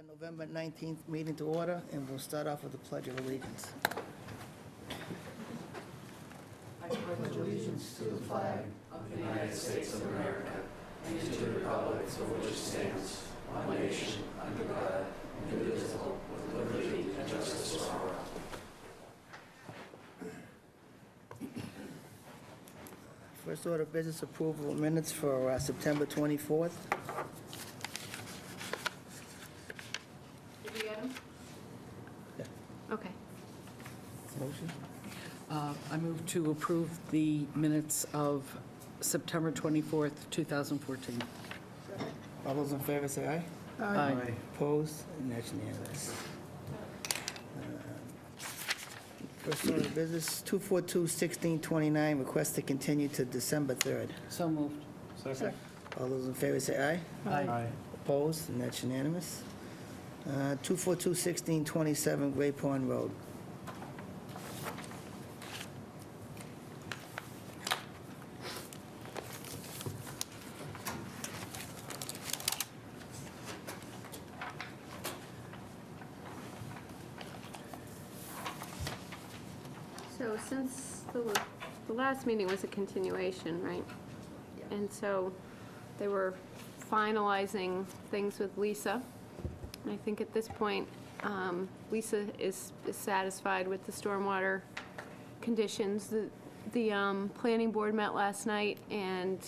November 19th meeting to order, and we'll start off with the Pledge of Allegiance. I pledge allegiance to the flag of the United States of America and to the republic for which it stands, one nation, under God, indivisible, with liberty and justice for all. First order of business, approval of minutes for September 24th. Did you get them? Yeah. Okay. Motion? I move to approve the minutes of September 24th, 2014. All those in favor say aye. Aye. Opposed? And that's unanimous. First order of business, 242-1629, request to continue to December 3rd. So moved. Second. All those in favor say aye. Aye. Opposed? And that's unanimous. 242-1627, Gray Pond Road. So since the last meeting was a continuation, right? And so they were finalizing things with Lisa. And I think at this point, Lisa is satisfied with the stormwater conditions. The planning board met last night and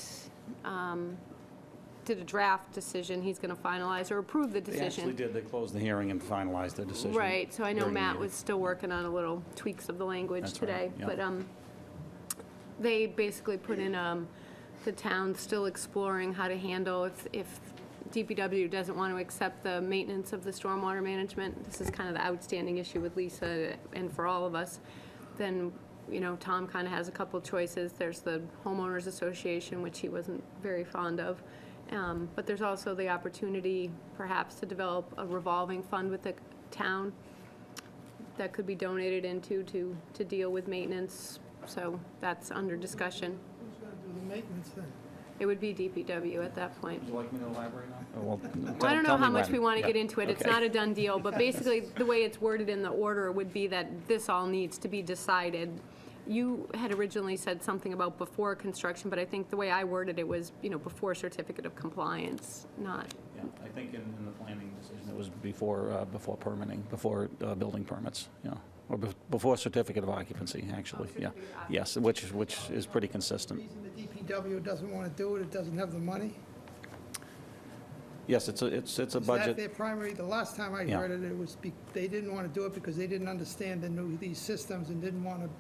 did a draft decision. He's going to finalize or approve the They decision. actually did. They closed the hearing and finalized their decision. Right, so I know during the Matt meeting. was still working on a little tweaks of the language That's today. right, yeah. But they basically put in, the town still exploring how to handle if DPW doesn't want to accept the maintenance of the stormwater management. This is kind of the outstanding issue with Lisa and for all of us. Then, you know, Tom kind of has a couple choices. There's the homeowners association, which he wasn't very fond of. But there's also the opportunity perhaps to develop a revolving fund with the town that could be donated into to deal with maintenance. So that's under discussion. Who's going to do the maintenance then? It would be DPW at that point. Would you like me to elaborate now? Well, I don't know tell me how much when. we want to Yeah. get into it. It's Okay. not a done deal, but basically, the way it's worded in the order would be that this all needs to be decided. You had originally said something about before construction, but I think the way I worded it was, you know, before certificate of compliance, not, Yeah, I think in the planning decision, it was before permitting, before building permits, yeah. Or before certificate of occupancy, actually, yeah. certificate of Yes, which is pretty consistent. Reason the DPW doesn't want to do it, it doesn't have the money? Yes, it's a Is that budget. their primary, the last time I Yeah. heard it, it was, they didn't want to do it because they didn't understand these systems and didn't want to,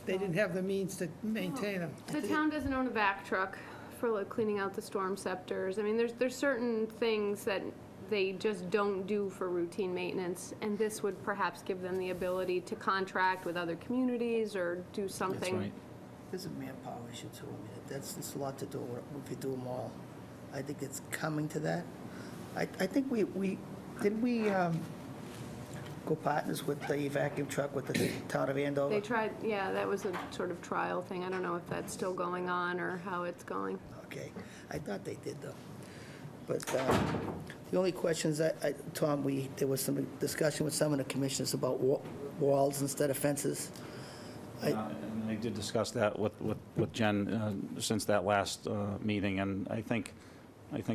they didn't have the means to maintain them. the town doesn't own a vac truck for like cleaning out the storm scepters. I mean, there's certain things that they just don't do for routine maintenance, and this would perhaps give them the ability to contract with other communities or do something. That's right. There's a manpower issue too. I mean, it's a lot to do if you do them all. I think it's coming to that. I think we go partners with the vacuum truck with the town of Andover? They tried, yeah, that was a sort of trial thing. I don't know if that's still going on or how it's going. Okay, I thought they did though. But the only questions Tom, there was some discussion with some of the commissioners about walls instead of fences. And I did discuss that with Jen since that last meeting, and I think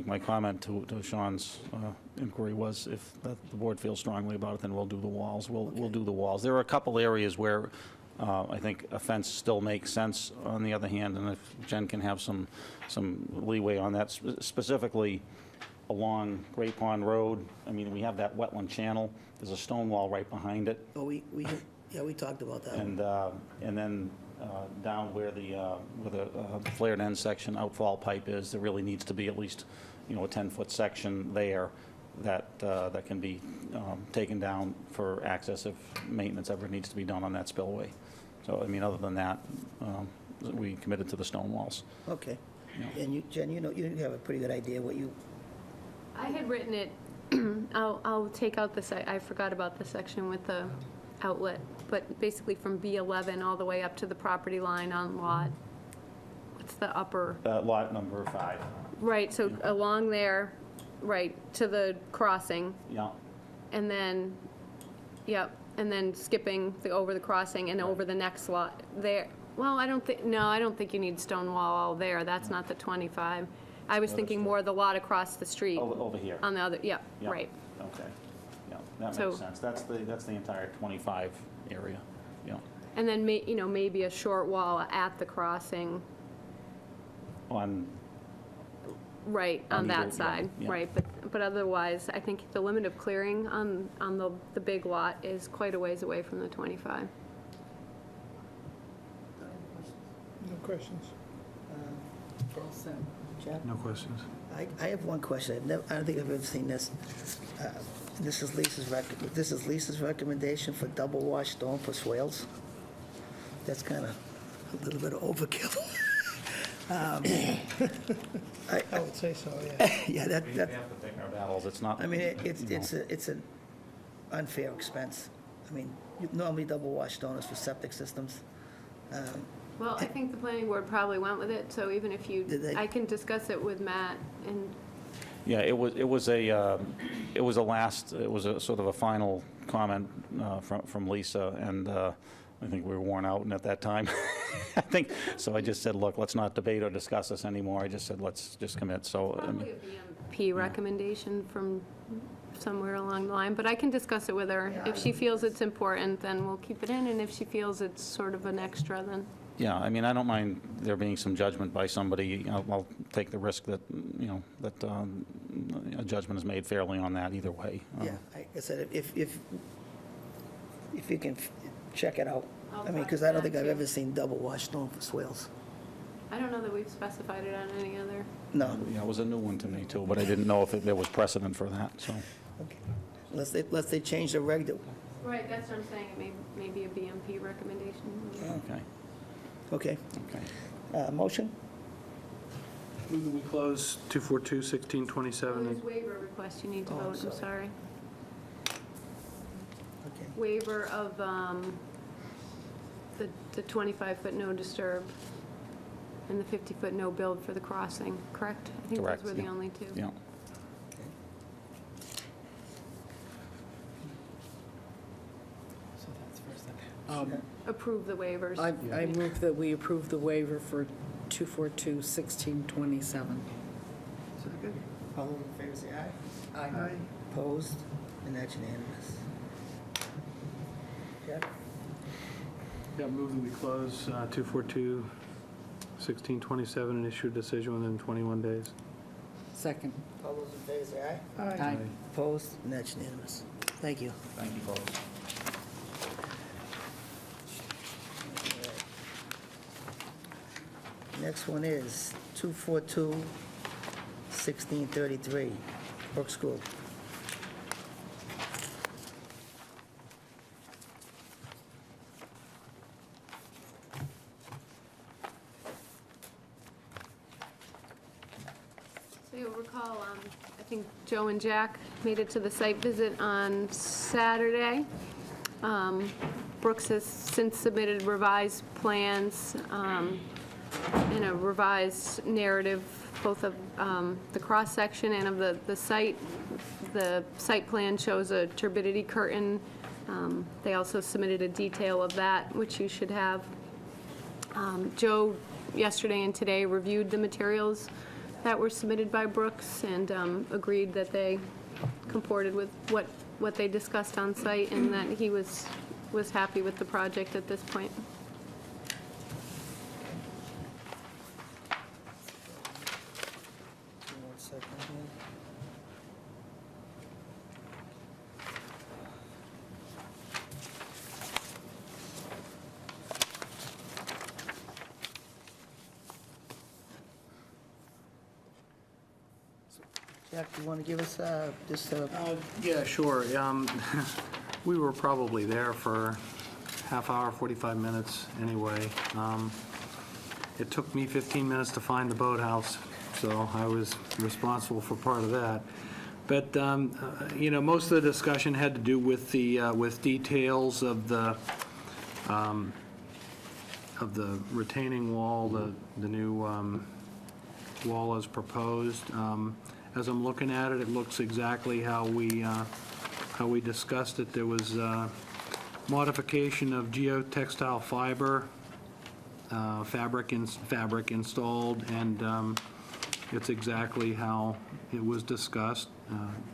my comment to Sean's inquiry was if the board feels strongly about it, then we'll do the walls. We'll do the walls. There are a couple areas where I think a fence still makes sense on the other hand, and if Jen can have some leeway on that, specifically along Great Pond Road. I mean, we have that wetland channel. There's a stone wall right behind it. Oh, we talked about that. And then down where the flared end section outfall pipe is, there really needs to be at least, you know, a 10-foot section there that can be taken down for access if maintenance ever needs to be done on that spillway. So, I mean, other than that, we committed to the stone walls. Okay. And you, Jen, you have a pretty good idea what you, I had written it, I'll take out I forgot about the section with the outlet, but basically from B11 all the way up to the property line on lot, what's the upper? Lot number 5. Right, so along there, right, to the crossing, Yeah, and then, yep, and then skipping over the crossing and over the next lot there. Well, I don't think you need stone wall all there, that's not the 25. I was thinking more the lot across the street. over here. On the other, yeah, Yeah. right. Okay, yeah, that So- makes sense. That's the entire 25 area, yeah. And then, maybe a short wall at the crossing, On, right, On on either- that side, yeah. right. But otherwise, I think the limit of clearing on the big lot is quite a ways away from the 25. No questions. All set. Jack? No questions. I have one question. I don't think I've ever seen this. This is Lisa's recommendation for double wash stone for swales. That's kind of a little bit of overkill. I would say so, yeah. Yeah, we that, have to pick our battles, it's not. I mean, it's you know, it's an unfair expense. I mean, normally double wash stone is for septic systems. Well, I think the planning board probably went with it, so even if Did they? I can discuss it with Matt, and, Yeah, it was a sort of a final comment from Lisa, and I think we were worn out at that time. I think, so I just said, look, let's not debate or discuss this anymore. I just said, let's just commit, so, I mean, probably a BMP recommendation from somewhere along the line, but I can discuss it with her. If she feels it's important, then we'll keep it in, and if she feels it's sort of an extra, then, yeah, I mean, I don't mind there being some judgment by somebody. I'll take the risk that, that a judgment is made fairly on that either way. Yeah, like I said, if you can check it out. I mean, because I don't think I've ever seen double wash stone for swales. I don't know that we've specified it on any other. No. Yeah, it was a new one to me, too, but I didn't know if there was precedent for that, so. Okay. Unless they change the reg. Right, that's what I'm saying, it may be a BMP recommendation. Okay, Okay. okay. Motion? Move that we close 242-1627. There's waiver request you need to Oh, vote, I'm sorry. sorry. Okay. Waiver of the 25-foot no disturb and the 50-foot no build for the crossing, correct? I think Correct, those were the yeah. only two. Yeah. So that's first thing. Approve the waivers. I move that we approve the waiver for 242-1627. Second. All those in favor say aye. Aye. Opposed? And that's unanimous. Jack? Yeah, move that we close 242-1627 and issue a decision within 21 days. Second. All those in favor say aye. Aye. Opposed? And that's unanimous. Thank you. Thank you, folks. Next one is 242-1633, Brook School. So you'll recall, I think Joe and Jack made it to the site visit on Saturday. Brooks has since submitted revised plans and a revised narrative, both of the cross-section and of the site. The site plan shows a turbidity curtain. They also submitted a detail of that, which you should have. Joe, yesterday and today, reviewed the materials that were submitted by Brooks and agreed that they comported with what they discussed on site and that he was happy with the project at this point. One second here. Jack, do you want to give us just a... Yeah, sure. We were probably there for half hour, 45 minutes anyway. It took me 15 minutes to find the boathouse, so I was responsible for part of that. But, most of the discussion had to do with the, with details of the retaining wall, the new wall as proposed. as I'm looking at it, it looks exactly how we discussed it. There was modification of geotextile fiber, fabric installed, and it's exactly how it was discussed,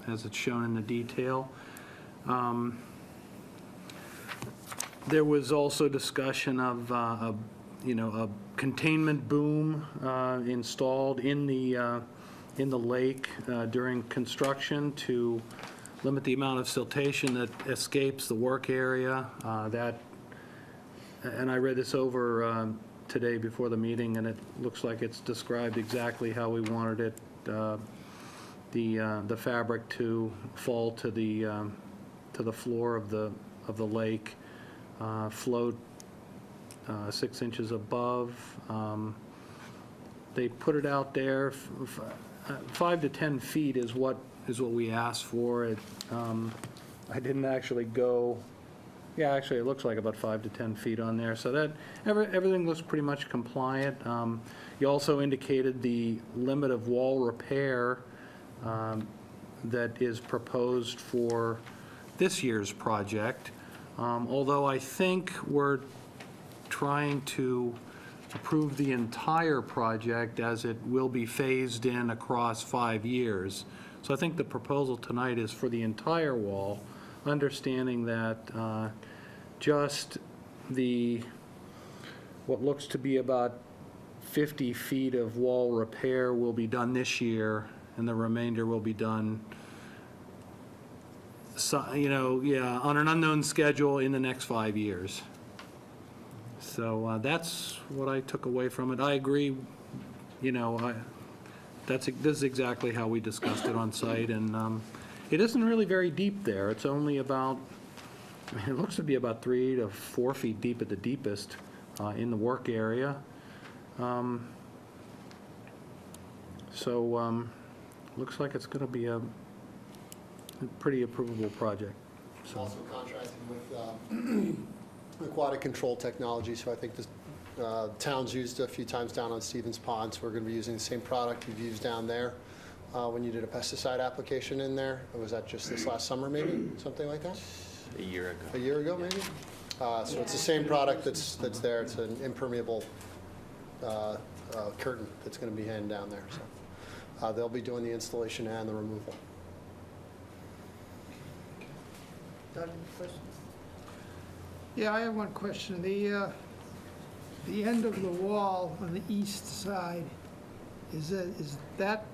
as it's shown in the detail. There was also discussion of, a containment boom installed in the lake during construction to limit the amount of siltation that escapes the work area. And I read this over today before the meeting, and it looks like it's described exactly how we wanted it, the fabric to fall to the floor of the lake, float 6 inches above. They put it out there, 5 to 10 feet is what we asked for. I didn't actually go, yeah, actually it looks like about 5 to 10 feet on there, so that, everything looks pretty much compliant. You also indicated the limit of wall repair that is proposed for this year's project, although I think we're trying to approve the entire project as it will be phased in across 5 years. So I think the proposal tonight is for the entire wall, understanding that just what looks to be about 50 feet of wall repair will be done this year, and the remainder will be done, on an unknown schedule in the next 5 years. So that's what I took away from it. I agree, this is exactly how we discussed it on site, and it isn't really very deep there. It's only about, it looks to be about 3 to 4 feet deep at the deepest in the work area. Looks like it's going to be a pretty approvable project. It's also contracted with aquatic control technology, so I think the town's used a few times down on Stevens Pond, so we're going to be using the same product we've used down there when you did a pesticide application in there. Or was that just this last summer, maybe? Something like that? A year ago. A year ago, maybe? So it's the same product that's there. It's an impermeable curtain that's going to be handed down there. So they'll be doing the installation and the removal. Doug, any questions? Yeah, I have one question. The end of the wall on the east side, is that,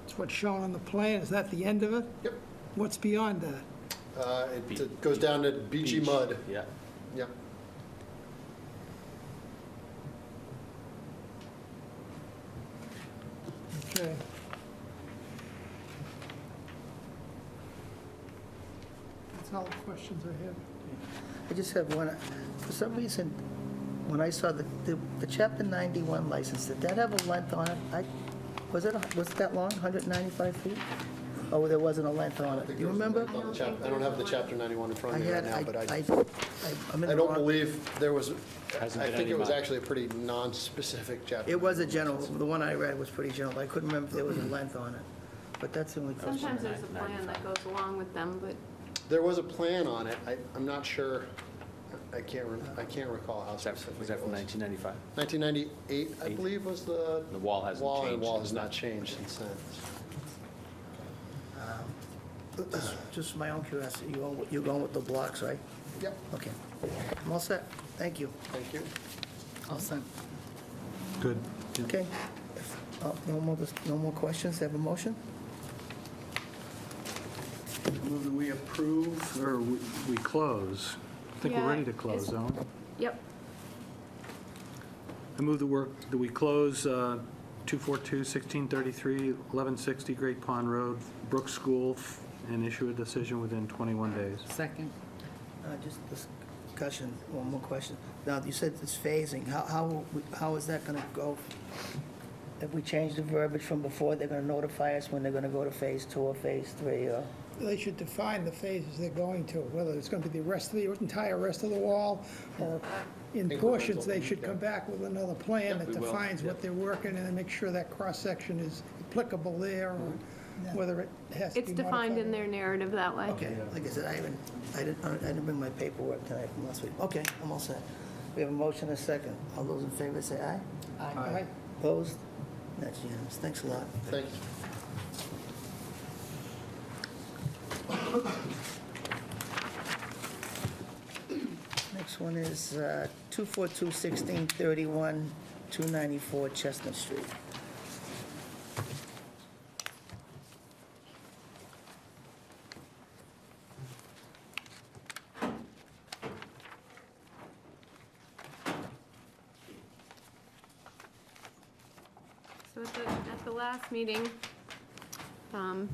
it's what's shown on the plan, is that the end of it? Yep. What's beyond that? It goes down to beachy mud. Yeah. Yep. Okay. That's all the questions I have. I just have one. For some reason, when I saw the Chapter 91 license, did that have a length on it? Was it that long, 195 feet? Oh, there wasn't a length on it. Do you remember? I don't have the Chapter 91 in front of me right now, but I'm in I the don't wrong- believe there was, Hasn't I been think any it was mod- actually a pretty non-specific chapter. It was a general, the one I read was pretty general. I couldn't remember if there was a length on it. But that's the only question. Sometimes there's a plan that goes along with them, but There was a plan on it. I'm not sure, I can't recall how Was that specific was that it from was. 1995? 1998, I believe, was the The wall hasn't wall, and changed the wall since has not then. changed since then. Just my own curiosity, you're going with the blocks, right? Yep, Okay. I'm all set. Thank you. thank you. All set. Good. Okay. No more questions? Have a motion? Move that we approve, or we close. I think we're Yeah, ready to close, it's- though. yep. I move that we close 242-1633, 1160 Great Pond Road, Brooks School, and issue a decision within 21 days. Second. Just discussion, one more question. Now, you said it's phasing. How is that going to go? If we change the verbiage from before, they're going to notify us when they're going to go to phase 2 or phase 3, or? They should define the phases they're going to, whether it's going to be the entire rest of the wall, or in Incremental, portions, they should yeah. come back with another plan that we will, defines what they're working and then make sure that cross-section is applicable there, or whether it has to be It's modified. defined in their narrative that way. Okay, like I said, I didn't bring my paperwork tonight from last week. Okay, I'm all set. We have a motion and a second. All those in favor say aye. Aye. Opposed? That's unanimous. Thanks a lot. Thank you. Next one is 242-1631, 294 Chestnut Street. So at the last meeting, I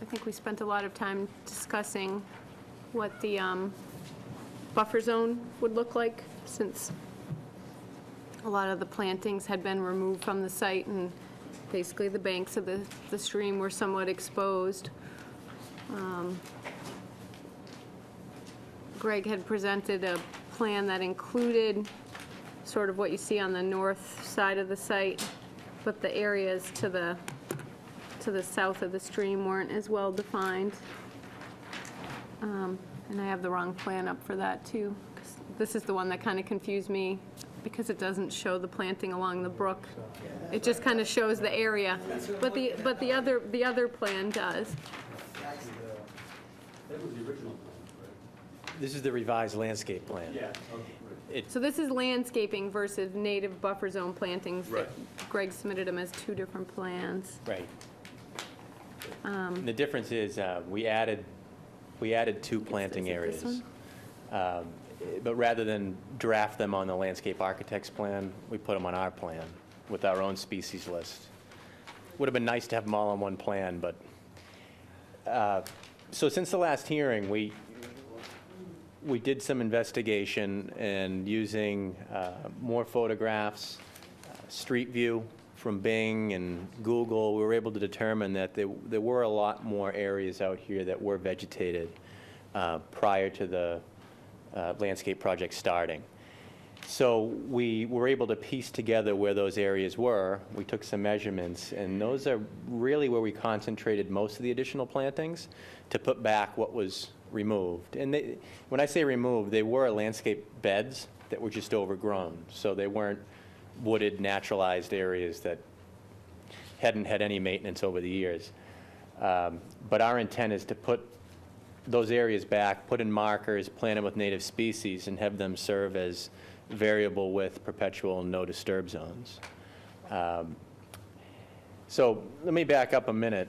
think we spent a lot of time discussing what the buffer zone would look like, since a lot of the plantings had been removed from the site, and basically the banks of the stream were somewhat exposed. Greg had presented a plan that included sort of what you see on the north side of the site, but the areas to the south of the stream weren't as well defined. And I have the wrong plan up for that, too. 'Cause this is the one that kind of confused me, because it doesn't show the planting along the brook. It just kind of shows the area. But the other plan does. This is the revised landscape plan. Yeah. So this is landscaping versus native buffer zone plantings. Right. Greg submitted them as two different plans. Right. The difference is, we added two planting Is it this areas. one? But rather than draft them on the landscape architect's plan, we put them on our plan with our own species list. Would have been nice to have them all on one plan, but, so since the last hearing, we did some investigation, and using more photographs, street view from Bing and Google, we were able to determine that there were a lot more areas out here that were vegetated prior to the landscape project starting. So we were able to piece together where those areas were. We took some measurements, and those are really where we concentrated most of the additional plantings to put back what was removed. And when I say removed, they were landscape beds that were just overgrown. So they weren't wooded, naturalized areas that hadn't had any maintenance over the years. But our intent is to put those areas back, put in markers, plant them with native species, and have them serve as variable width, perpetual, no disturb zones. So let me back up a minute.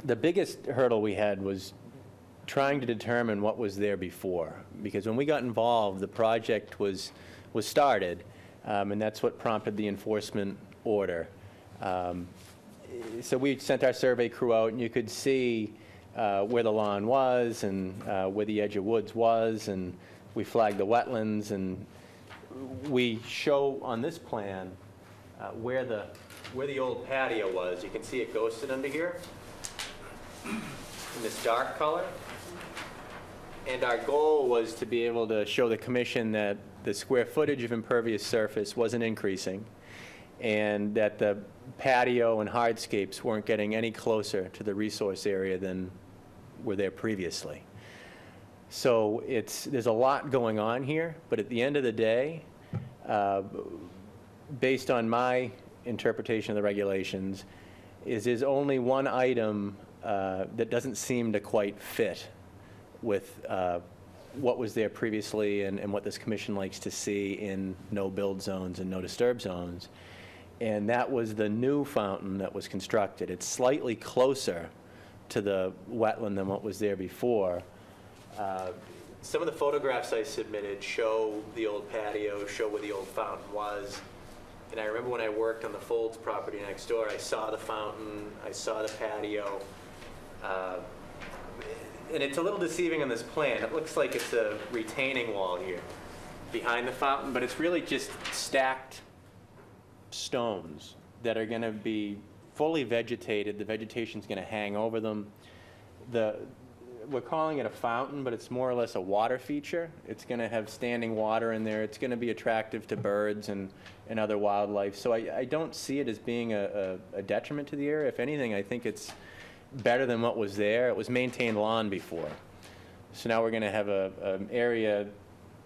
The biggest hurdle we had was trying to determine what was there before, because when we got involved, the project was started, and that's what prompted the enforcement order. So we sent our survey crew out, and you could see where the lawn was and where the edge of woods was, and we flagged the wetlands, and we show on this plan where the old patio was. You can see it ghosted under here in this dark color. And our goal was to be able to show the commission that the square footage of impervious surface wasn't increasing, and that the patio and hardscapes weren't getting any closer to the resource area than were there previously. So there's a lot going on here, but at the end of the day, based on my interpretation of the regulations, is only one item that doesn't seem to quite fit with what was there previously and what this commission likes to see in no-build zones and no-disturb zones. And that was the new fountain that was constructed. It's slightly closer to the wetland than what was there before. Some of the photographs I submitted show the old patio, show where the old fountain was. And I remember when I worked on the Folds property next door, I saw the fountain, I saw the patio. And it's a little deceiving on this plan. It looks like it's a retaining wall here behind the fountain, but it's really just stacked stones that are going to be fully vegetated. The vegetation's going to hang over them. we're calling it a fountain, but it's more or less a water feature. It's going to have standing water in there. It's going to be attractive to birds and other wildlife. So I don't see it as being a detriment to the area. If anything, I think it's better than what was there. It was maintained lawn before. So now we're going to have an area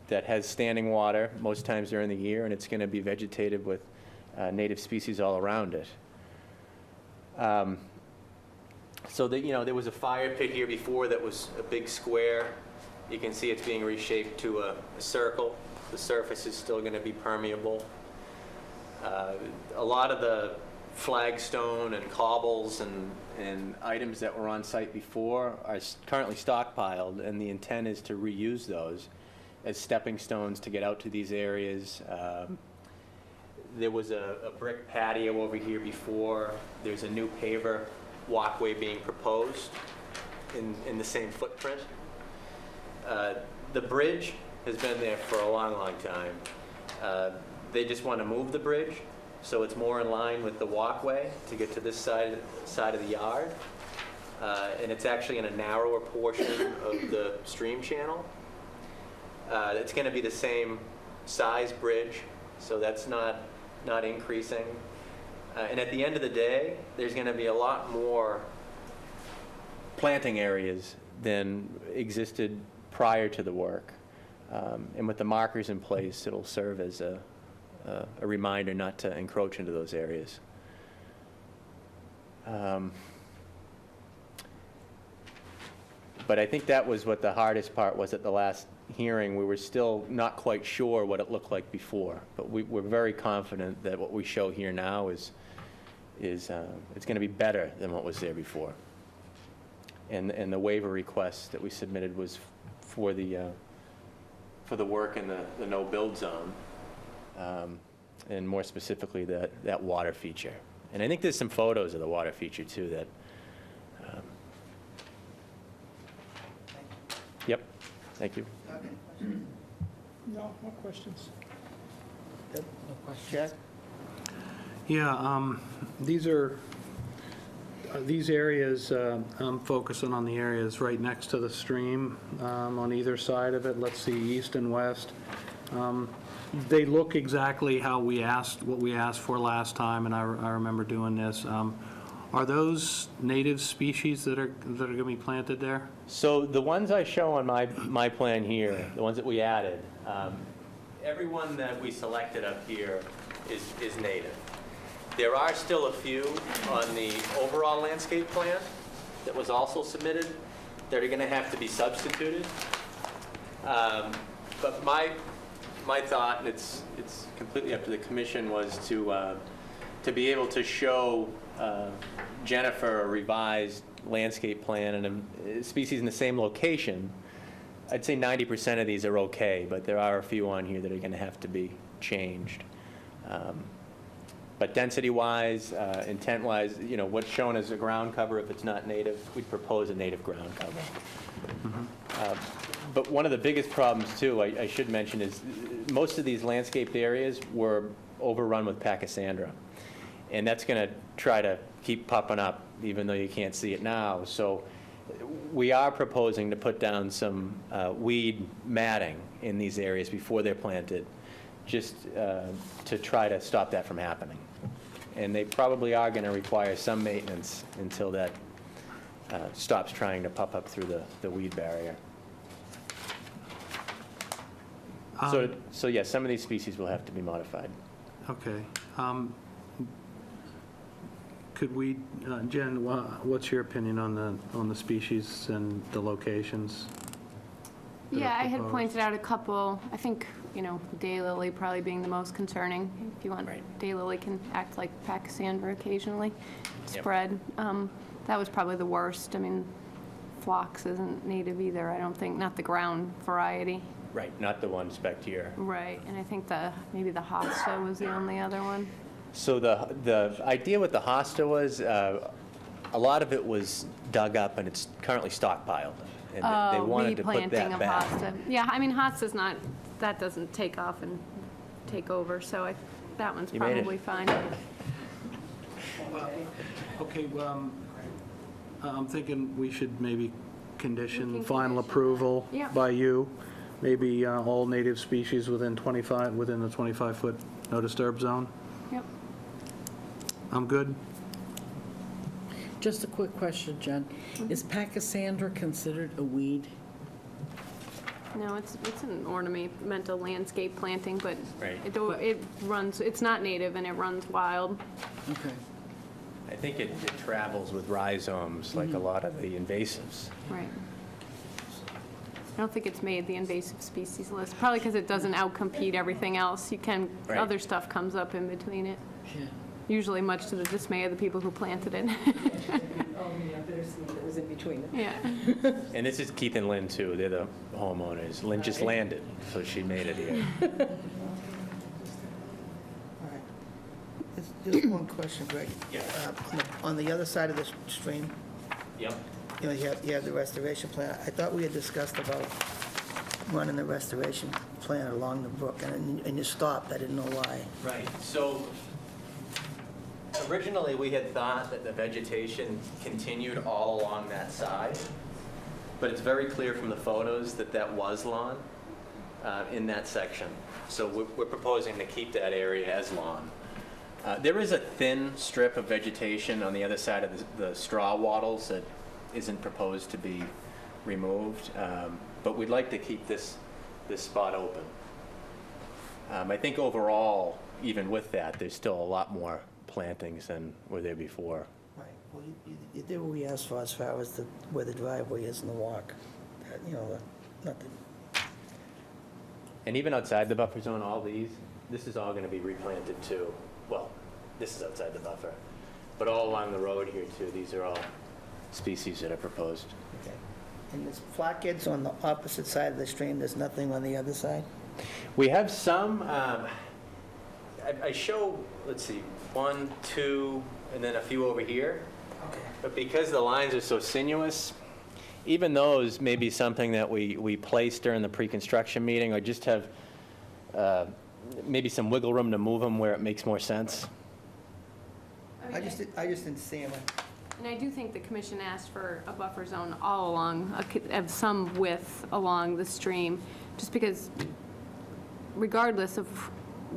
that has standing water most times during the year, and it's going to be vegetated with native species all around it. So that, there was a fire pit here before that was a big square. You can see it's being reshaped to a circle. The surface is still going to be permeable. A lot of the flagstone and cobbles and items that were on site before are currently stockpiled, and the intent is to reuse those as stepping stones to get out to these areas. There was a brick patio over here before. There's a new paver walkway being proposed in the same footprint. The bridge has been there for a long, long time. They just want to move the bridge so it's more in line with the walkway to get to this side of the yard. And it's actually in a narrower portion of the stream channel. It's going to be the same size bridge, so that's not increasing. And at the end of the day, there's going to be a lot more planting areas than existed prior to the work. And with the markers in place, it'll serve as a reminder not to encroach into those areas. But I think that was what the hardest part was at the last hearing. We were still not quite sure what it looked like before, but we're very confident that what we show here now is it's going to be better than what was there before. And the waiver request that we submitted was for the work in the no-build zone, and more specifically that water feature. And I think there's some photos of the water feature too that. Yep. Thank you. No questions. Jack? Yeah, these areas, I'm focusing on the areas right next to the stream, on either side of it. Let's see, east and west. They look exactly what we asked for last time, and I remember doing this. Are those native species that are going to be planted there? So the ones I show on my plan here, the ones that we added, everyone that we selected up here is native. There are still a few on the overall landscape plan that was also submitted that are going to have to be substituted. But my thought, and it's completely up to the commission, was to be able to show Jennifer a revised landscape plan and a species in the same location. I'd say 90% of these are okay, but there are a few on here that are going to have to be changed. But density-wise, intent-wise, what's shown as a ground cover, if it's not native, we'd propose a native ground cover. Mm-hmm. But one of the biggest problems, too, I should mention, is most of these landscaped areas were overrun with Pachysandra. And that's going to try to keep popping up, even though you can't see it now. So we are proposing to put down some weed matting in these areas before they're planted, just to try to stop that from happening. And they probably are going to require some maintenance until that stops trying to pop up through the weed barrier. So yeah, some of these species will have to be modified. Okay. Could we, Jen, what's your opinion on the species and the locations? Yeah, I had pointed out a couple. I think, daylily probably being the most concerning. If you want, Right. daylily can act like Pachysandra occasionally, Yep. spread. That was probably the worst. I mean, phlox isn't native either, I don't think, not the ground variety. Right, not the one spec'd here. Right, and I think maybe the hosta was the only other one. So the idea with the hosta was, a lot of it was dug up and it's currently stockpiled. And they wanted to put replanting that of back. hosta. Yeah, I mean, hosta's not, that doesn't take off and take over, so that one's You made it. probably fine. Okay, well, I'm thinking we should maybe condition, We can final condition that. approval Yeah. by you, maybe all native species within the 25-foot no disturb zone. Yep. I'm good. Just a quick question, Jen. Is Pachysandra considered a weed? No, it's an ornamental landscape planting, but Right. it runs, it's not native and it runs wild. Okay. I think it travels with rhizomes like a lot of the invasives. Right. I don't think it's made the invasive species list, probably because it doesn't outcompete everything else. You can, Right. other stuff comes up in between it, Yeah. usually much to the dismay of the people who planted it. Oh, yeah, bittersweet that was in between it. Yeah. And this is Keith and Lynn, too. They're the homeowners. Lynn just landed, so she made it here. All right. Just one question, Greg. Yeah. On the other side of the stream, Yep. you know, you have the restoration plan. I thought we had discussed about running the restoration plan along the brook, and you stopped. I didn't know why. Right, so originally, we had thought that the vegetation continued all along that side, but it's very clear from the photos that that was lawn in that section. So we're proposing to keep that area as lawn. There is a thin strip of vegetation on the other side of the straw wattles that isn't proposed to be removed, but we'd like to keep this spot open. I think overall, even with that, there's still a lot more plantings than were there before. Right. Well, you did what we asked for as far as where the driveway is in the walk. You know, nothing. And even outside the buffer zone, this is all going to be replanted too. Well, this is outside the buffer, but all along the road here too, these are all species that are proposed. Okay. And there's flockheads on the opposite side of the stream. There's nothing on the other side? We have some, I show, let's see, 1, 2, and then a few over here. Okay. But because the lines are so sinuous, even those may be something that we place during the pre-construction meeting, or just have maybe some wiggle room to move them where it makes more sense. I just didn't see them. And I do think the commission asked for a buffer zone all along, of some width along the stream, just because regardless of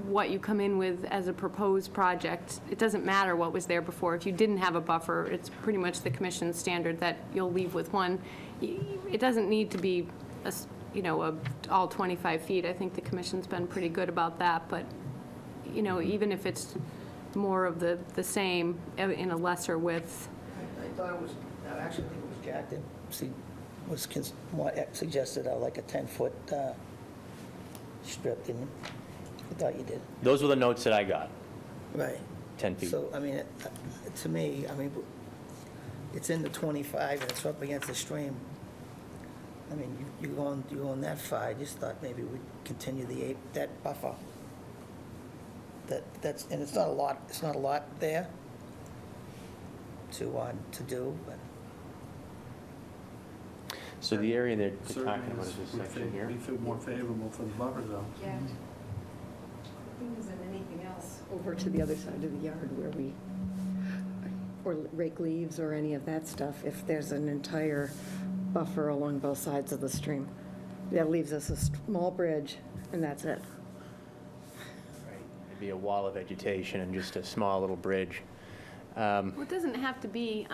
what you come in with as a proposed project, it doesn't matter what was there before. If you didn't have a buffer, it's pretty much the commission's standard that you'll leave with one. It doesn't need to be, all 25 feet. I think the commission's been pretty good about that, but, even if it's more of the same in a lesser width. I thought it was, I actually think it was Jack that suggested like a 10-foot strip, didn't you? I thought you did. Those were the notes that I got, Right. 10 feet. So, I mean, to me, it's in the 25 and it's up against the stream. I mean, you're going that far. I just thought maybe we'd continue that buffer. That's, and it's not a lot there to do, but. So the area they're Certainly talking about is this section here? We feel more favorable for the buffer zone. Yeah. There isn't anything else over to the other side of the yard where or rake leaves or any of that stuff, if there's an entire buffer along both sides of the stream. That leaves us a small bridge, and that's it. Right. It'd be a wall of vegetation and just a small little bridge. Well, it doesn't have to be,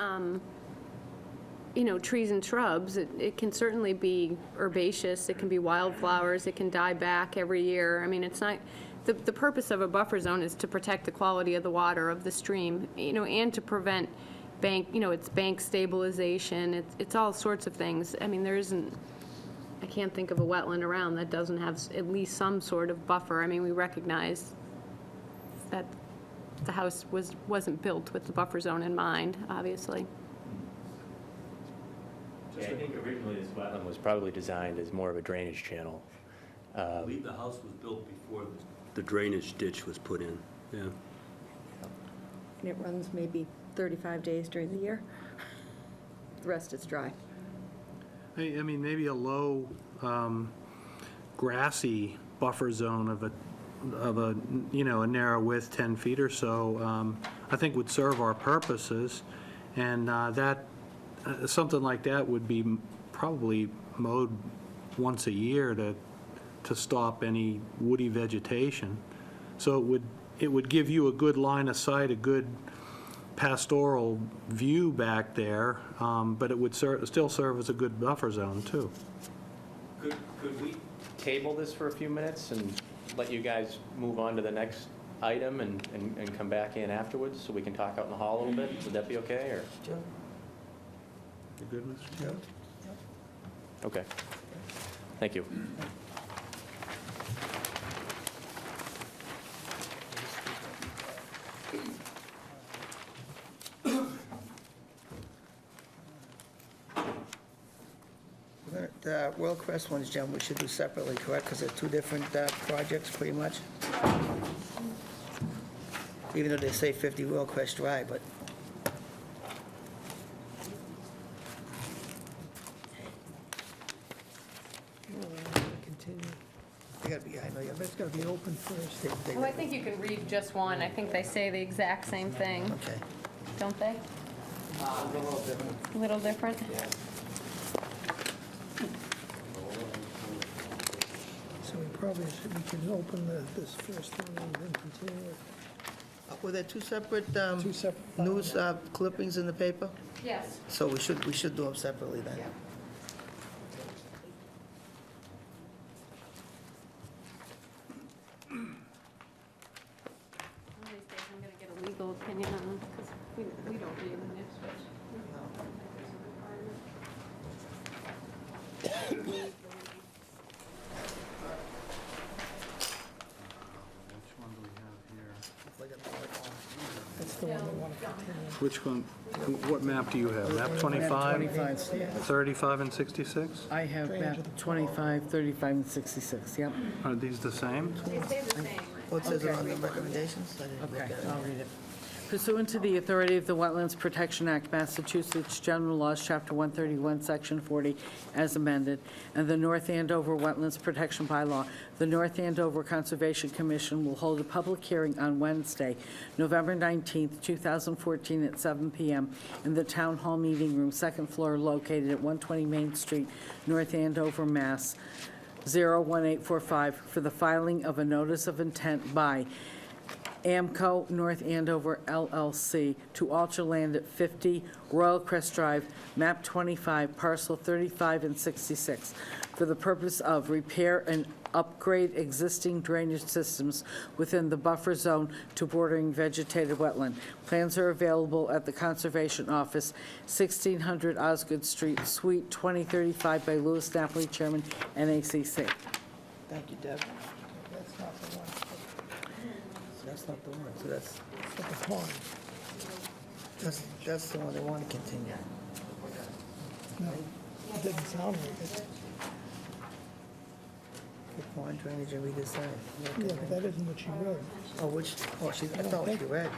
trees and shrubs. It can certainly be herbaceous, it can be wildflowers, it can die back every year. I mean, it's not, the purpose of a buffer zone is to protect the quality of the water of the stream, and to prevent it's bank stabilization, it's all sorts of things. I mean, I can't think of a wetland around that doesn't have at least some sort of buffer. I mean, we recognize that the house wasn't built with the buffer zone in mind, obviously. Yeah, I think originally this wetland was probably designed as more of a drainage channel. I believe the house was built before the drainage ditch was put in, yeah. And it runs maybe 35 days during the year. The rest is dry. I mean, maybe a low grassy buffer zone of a narrow width, 10 feet or so, I think would serve our purposes. And something like that would be probably mowed once a year to stop any woody vegetation. So it would give you a good line of sight, a good pastoral view back there, but it would still serve as a good buffer zone, too. Could we table this for a few minutes and let you guys move on to the next item and come back in afterwards so we can talk out in the hall a little bit? Would that be okay, or? Joe? You good, Mr. Chairman? Okay. Thank you. The World Crest ones, Jim, we should do separately, correct? Because they're two different projects, pretty much? Even though they say 50 World Crest Drive, but... Continue. They gotta be, I know, yeah, but It's got to be open first. Well, I think you can read just one. I think they say the exact same thing, okay. don't they? A little different? So we probably should, we can open this first one and then continue it. Were there two separate Two separate. news clippings in the paper? Yes. So we should do them separately then. One of these days, I'm going to get a legal opinion on this, because we don't read the news switch. That's the one we want to continue. Which one, what map do you have? Map 25, 25. 35, and 66? I have map 25, 35, and 66, yep. Are these the same? They say the same. What says it on the recommendations? I didn't look Okay, at it. I'll read it. Pursuant to the authority of the Wetlands Protection Act, Massachusetts General Laws, Chapter 131, Section 40, as amended, and the North Andover Wetlands Protection Bylaw, the North Andover Conservation Commission will hold a public hearing on Wednesday, November 19th, 2014, at 7 p.m. in the Town Hall Meeting Room, second floor, located at 120 Main Street, North Andover, Mass. 01845, for the filing of a notice of intent by Amco North Andover LLC to alter land at 50 Royal Crest Drive, map 25, parcel 35 and 66, for the purpose of repair and upgrade existing drainage systems within the buffer zone to bordering vegetated wetland. Plans are available at the Conservation Office, 1600 Osgood Street, Suite 2035, by Louis Napoli, Chairman, NACC. Thank you, Deb. That's not the one. That's not the one, so that's But the pond. the one they want to continue. No, it didn't sound like it. The pond drainage and redesign. Yeah, but that isn't what you wrote. Oh, which, I thought what you read.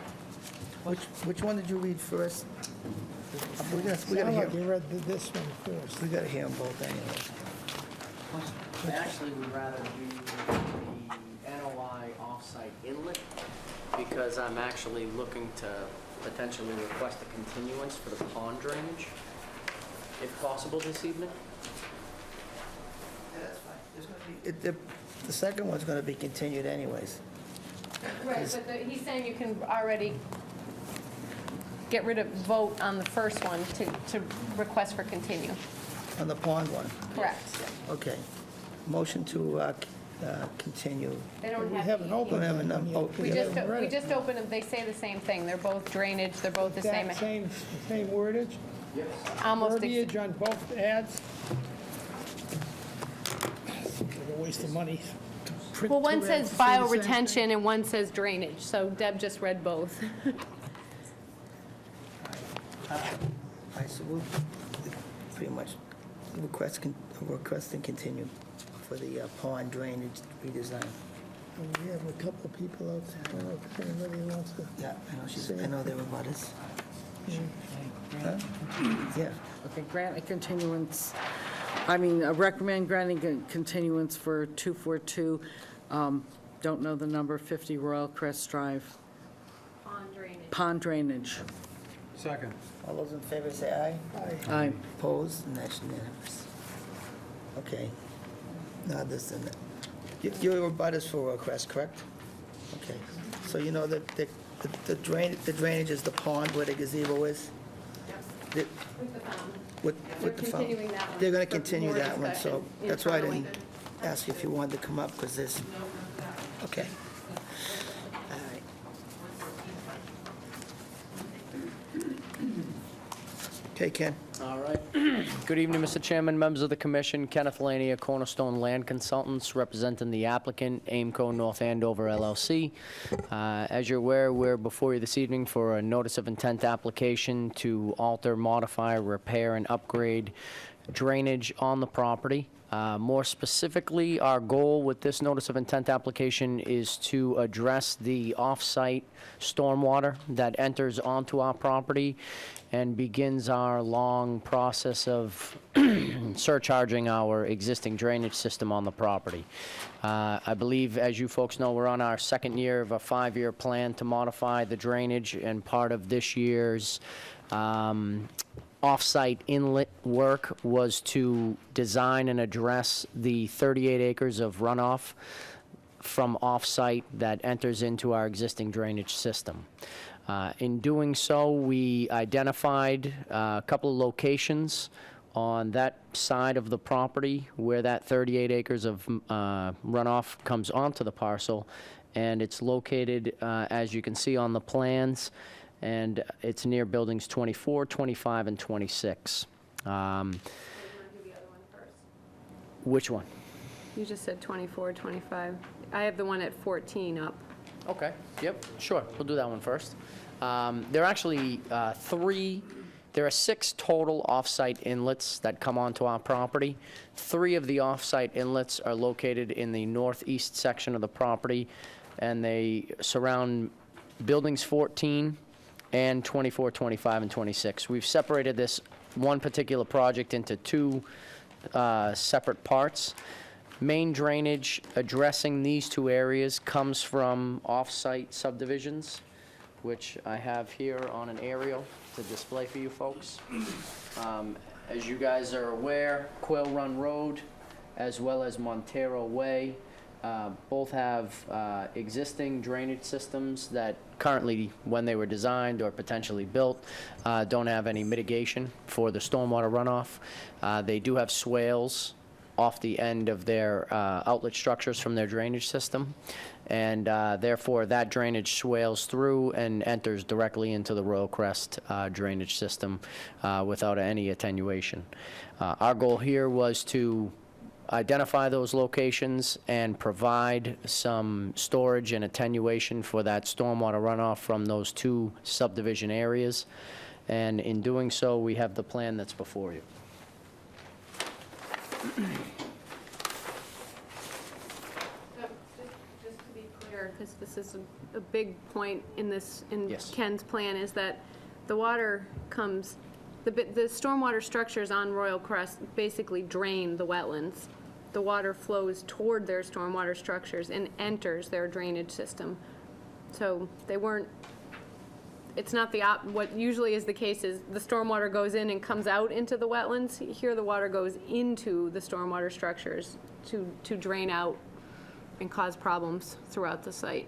Which one did you read first? We gotta Sound hear, like you read this one first. we gotta hear them both anyway. I actually would rather do the NOI offsite inlet because I'm actually looking to potentially request a continuance for the pond drainage, if possible this evening. Yeah, that's fine. There's gonna be, the second one's gonna be continued anyways. Right, but he's saying you can already get rid of vote on the first one to request for continue. On the pond one, Correct. okay. Motion to continue. They don't We have haven't to. opened Don't have that enough- one oh, yet. We haven't just, read we it. just opened them, they say the same thing, they're both drainage, they're both the same, Exact same wordage, almost. verbiage on both ads. Like a waste of money. to print Well, one two says ads to say the same bioretention thing. and one says drainage, so Deb just read both. All right, so we'll pretty much request and continue for the pond drainage redesign. And we have a couple of people out there. I don't know if anybody wants to. Yeah, I know they were butters. Yeah. Huh? Yeah, Okay, grant a continuance, recommend granting a continuance for 242, don't know the number, 50 Royal Crest Drive, Pond drainage. pond drainage. Second. all those in favor say aye. Aye. Aye. Opposed, and that's unanimous. Okay. Now this and that. You're abutters for Crest, correct? Okay. So you know that the drainage is the pond where the gazebo is? The- With the fountain. With They're the fountain? continuing that one. They're gonna for continue more that one, so discussion that's why I didn't internally. ask you if you wanted to come up, because there's, okay. All right. Okay, Ken? All right. Good evening, Mr. Chairman, members of the commission. Kenneth Lanier, Cornerstone Land Consultants, representing the applicant, Aimco North Andover LLC. As you're aware, we're before you this evening for a notice of intent application to alter, modify, repair, and upgrade drainage on the property. More specifically, our goal with this notice of intent application is to address the off-site stormwater that enters onto our property and begins our long process of surcharging our existing drainage system on the property. I believe, as you folks know, we're on our second year of a 5-year plan to modify the drainage, and part of this year's off-site inlet work was to design and address the 38 acres of runoff from off-site that enters into our existing drainage system. In doing so, we identified a couple of locations on that side of the property where that 38 acres of runoff comes onto the parcel, and it's located, as you can see on the plans, and it's near buildings 24, 25, and 26. Which one? You just said 24, 25. I have the one at 14 up. Okay, yep, sure, we'll do that one first. There are actually there are 6 total off-site inlets that come onto our property. 3 of the off-site inlets are located in the northeast section of the property, and they surround buildings 14 and 24, 25, and 26. We've separated this one particular project into 2 separate parts. Main drainage addressing these 2 areas comes from off-site subdivisions, which I have here on an aerial to display for you folks. As you guys are aware, Quail Run Road, as well as Montero Way, both have existing drainage systems that currently, when they were designed or potentially built, don't have any mitigation for the stormwater runoff. They do have swales off the end of their outlet structures from their drainage system, and therefore that drainage swales through and enters directly into the Royal Crest drainage system without any attenuation. Our goal here was to identify those locations and provide some storage and attenuation for that stormwater runoff from those 2 subdivision areas, and in doing so, we have the plan that's before you. Just to be clear, because this is a big point in this, in Yes. Ken's plan, is that the water comes, the stormwater structures on Royal Crest basically drain the wetlands. The water flows toward their stormwater structures and enters their drainage system. So they weren't, it's not what usually is the case is the stormwater goes in and comes out into the wetlands. Here, the water goes into the stormwater structures to drain out and cause problems throughout the site.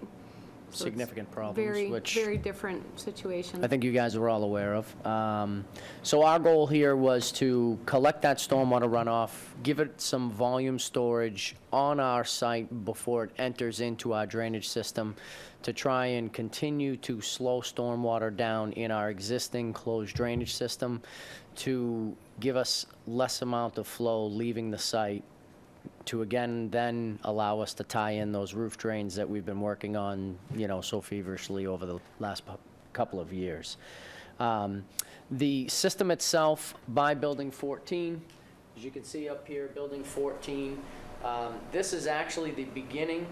So it's Significant problems, very, which very different situation. I think you guys are all aware of. So our goal here was to collect that stormwater runoff, give it some volume storage on our site before it enters into our drainage system, to try and continue to slow stormwater down in our existing closed drainage system, to give us less amount of flow leaving the site, to again then allow us to tie in those roof drains that we've been working on, so feverishly over the last couple of years. The system itself by Building 14, as you can see up here, Building 14, this is actually the beginning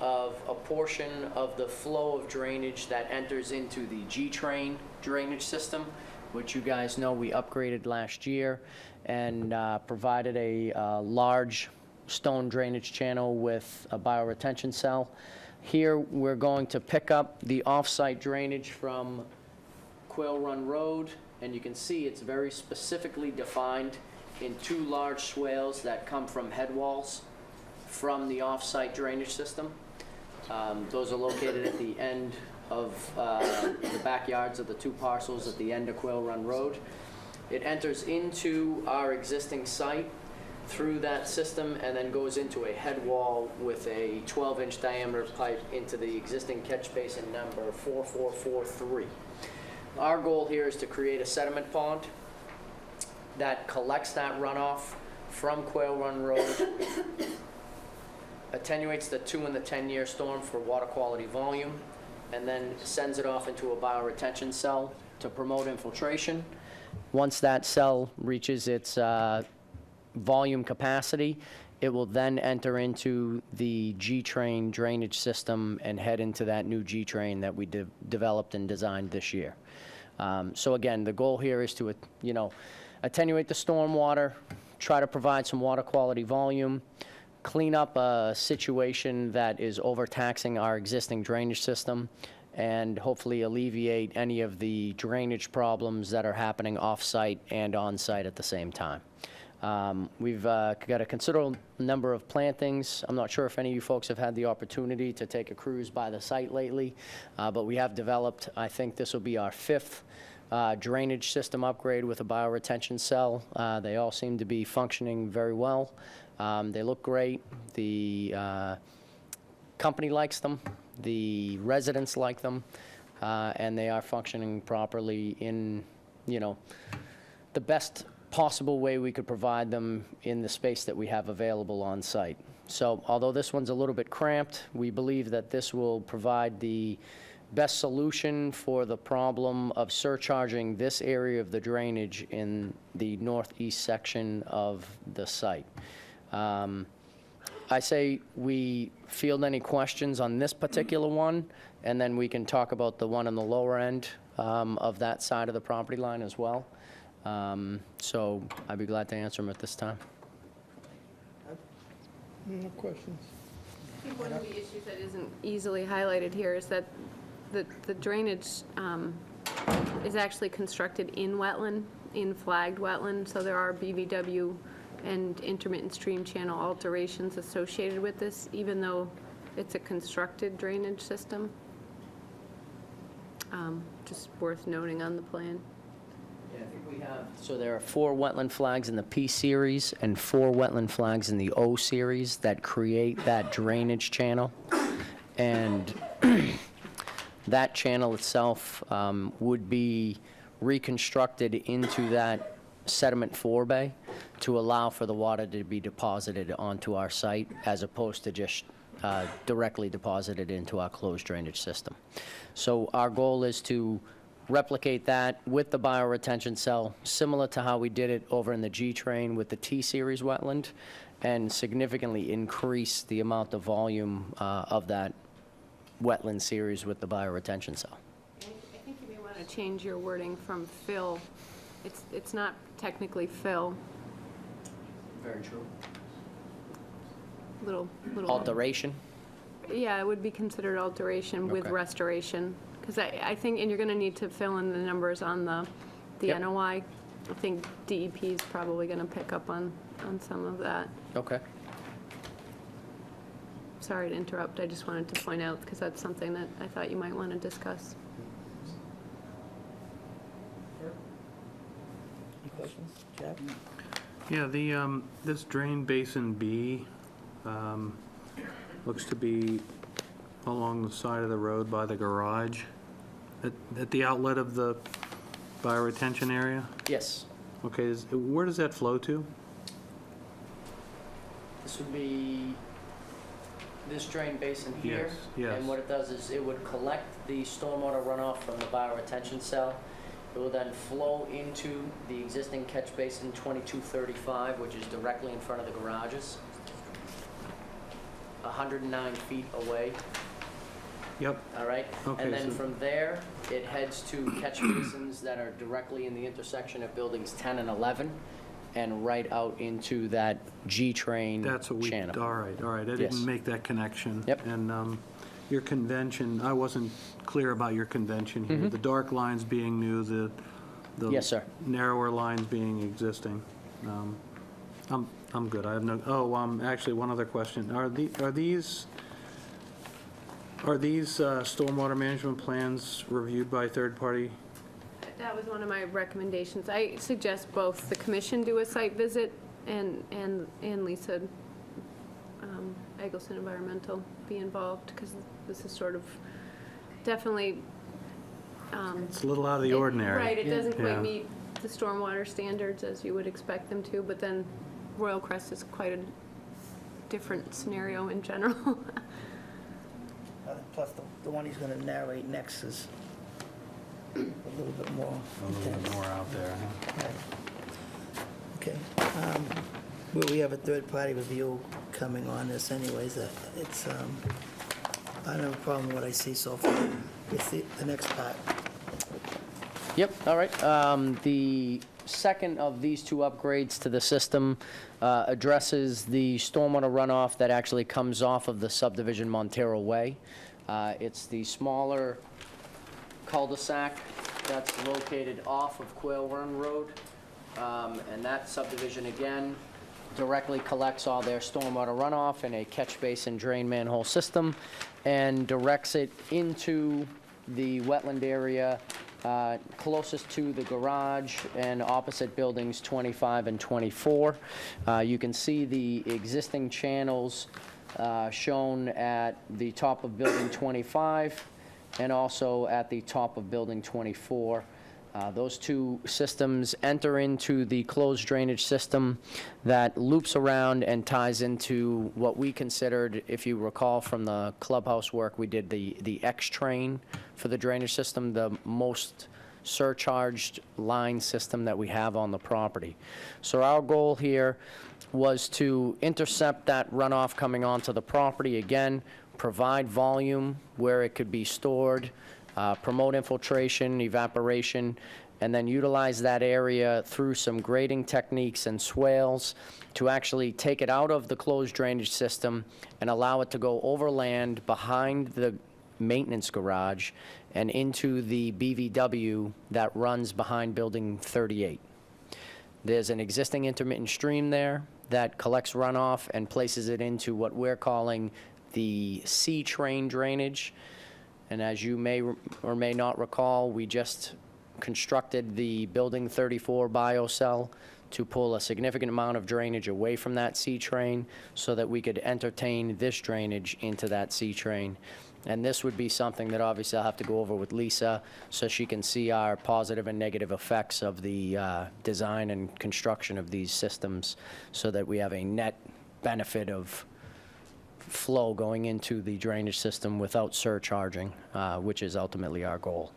of a portion of the flow of drainage that enters into the G-Train drainage system, which you guys know we upgraded last year and provided a large stone drainage channel with a bioretention cell. Here, we're going to pick up the off-site drainage from Quail Run Road, and you can see it's very specifically defined in 2 large swales that come from head walls from the off-site drainage system. Those are located at the end of the backyards of the 2 parcels at the end of Quail Run Road. It enters into our existing site through that system and then goes into a head wall with a 12-inch diameter pipe into the existing catch basin number 4443. Our goal here is to create a sediment pond that collects that runoff from Quail Run Road, attenuates the 2 and the 10-year storm for water quality volume, and then sends it off into a bioretention cell to promote infiltration. Once that cell reaches its volume capacity, it will then enter into the G-train drainage system and head into that new G-train that we developed and designed this year. So again, the goal here is to, attenuate the stormwater, try to provide some water quality volume, clean up a situation that is overtaxing our existing drainage system, and hopefully alleviate any of the drainage problems that are happening off-site and on-site at the same time. We've got a considerable number of plantings. I'm not sure if any of you folks have had the opportunity to take a cruise by the site lately, but we have developed, I think this will be our 5th drainage system upgrade with a bioretention cell. They all seem to be functioning very well. They look great. The company likes them. The residents like them. And they are functioning properly in, the best possible way we could provide them in the space that we have available on site. So although this one's a little bit cramped, we believe that this will provide the best solution for the problem of surcharging this area of the drainage in the northeast section of the site. I say we field any questions on this particular one, and then we can talk about the one on the lower end of that side of the property line as well. So I'd be glad to answer them at this time. No questions. I think one of the issues that isn't easily highlighted here is that the drainage is actually constructed in wetland, in flagged wetland, so there are BVW and intermittent stream channel alterations associated with this, even though it's a constructed drainage system. Just worth noting on the plan. Yeah, I think we have. So there are 4 wetland flags in the P series and 4 wetland flags in the O series that create that drainage channel. And that channel itself would be reconstructed into that sediment forebay to allow for the water to be deposited onto our site as opposed to just directly deposited into our closed drainage system. So our goal is to replicate that with the bioretention cell, similar to how we did it over in the G-train with the T-series wetland, and significantly increase the amount of volume of that wetland series with the bioretention cell. I think you may want to change your wording from fill. It's not technically fill. Very true. Little. Alteration? Yeah, it would be considered alteration with Okay. restoration. Because I think, and you're going to need to fill in the numbers on the Yep. NOI. I think DEP is probably going to pick up on some of that. Okay. Sorry to interrupt, I just wanted to point out, because that's something that I thought you might want to discuss. Any questions? Jack? Yeah, this drain basin B looks to be along the side of the road by the garage, at the outlet of the bioretention area? Yes. Okay, where does that flow to? This would be this drain basin here. Yes, yes. And what it does is it would collect the stormwater runoff from the bioretention cell. It will then flow into the existing catch basin 2235, which is directly in front of the garages, 109 feet away. Yep. All right? Okay, And then so- from there, it heads to catch basins that are directly in the intersection of buildings 10 and 11, and right out into that G-train channel. That's what we, all right. I Yes. didn't make that connection. Yep. And your convention, I wasn't clear about your convention here. The dark lines being new, the Yes, sir. narrower lines being existing. I'm good. I have no, actually, one other question. Are these stormwater management plans reviewed by third party? That was one of my recommendations. I suggest both the commission do a site visit and Lisa Eggleston Environmental be involved, because this is sort of definitely. It's a little out of the ordinary. Right, it doesn't quite Yeah. meet the stormwater standards as you would expect them to, but then Royal Crest is quite a different scenario in general. Plus, the one he's going to narrate next is a little bit more A little bit intense. more out there, huh? Okay. Well, we have a third-party review coming on this anyways. It's, I don't have a problem with what I see so far. It's the next part. Yep, all right. The second of these two upgrades to the system addresses the stormwater runoff that actually comes off of the subdivision Montero Way. It's the smaller cul-de-sac that's located off of Quail Run Road. And that subdivision, again, directly collects all their stormwater runoff in a catch basin drain manhole system and directs it into the wetland area closest to the garage and opposite buildings 25 and 24. You can see the existing channels shown at the top of building 25 and also at the top of building 24. Those two systems enter into the closed drainage system that loops around and ties into what we considered, if you recall from the clubhouse work, we did the X-train for the drainage system, the most surcharged line system that we have on the property. So our goal here was to intercept that runoff coming onto the property, again, provide volume where it could be stored, promote infiltration, evaporation, and then utilize that area through some grading techniques and swales to actually take it out of the closed drainage system and allow it to go overland behind the maintenance garage and into the BVW that runs behind building 38. There's an existing intermittent stream there that collects runoff and places it into what we're calling the C-train drainage. And as you may or may not recall, we just constructed the Building 34 biocell to pull a significant amount of drainage away from that C-train so that we could entertain this drainage into that C-train. And this would be something that obviously I'll have to go over with Lisa so she can see our positive and negative effects of the design and construction of these systems so that we have a net benefit of flow going into the drainage system without surcharging, which is ultimately our goal.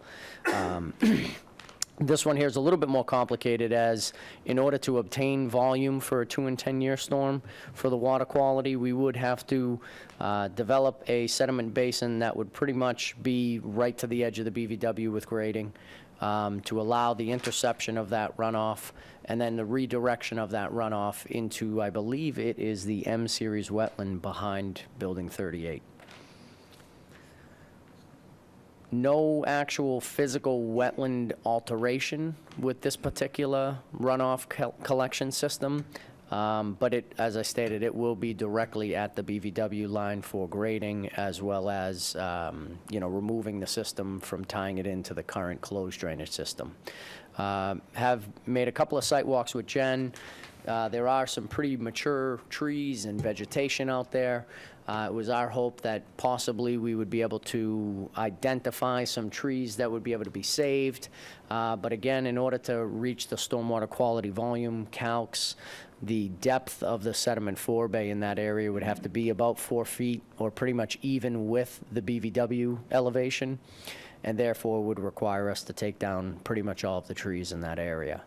This one here is a little bit more complicated, as in order to obtain volume for a 2 and 10-year storm for the water quality, we would have to develop a sediment basin that would pretty much be right to the edge of the BVW with grading to allow the interception of that runoff and then the redirection of that runoff into, I believe it is the M-series wetland behind Building 38. No actual physical wetland alteration with this particular runoff collection system, but it, as I stated, it will be directly at the BVW line for grading, as well as removing the system from tying it into the current closed drainage system. Have made a couple of site walks with Jen. There are some pretty mature trees and vegetation out there. It was our hope that possibly we would be able to identify some trees that would be able to be saved. But again, in order to reach the stormwater quality volume calcs, the depth of the sediment forebay in that area would have to be about 4 feet, or pretty much even with the BVW elevation, and therefore would require us to take down pretty much all of the trees in that area.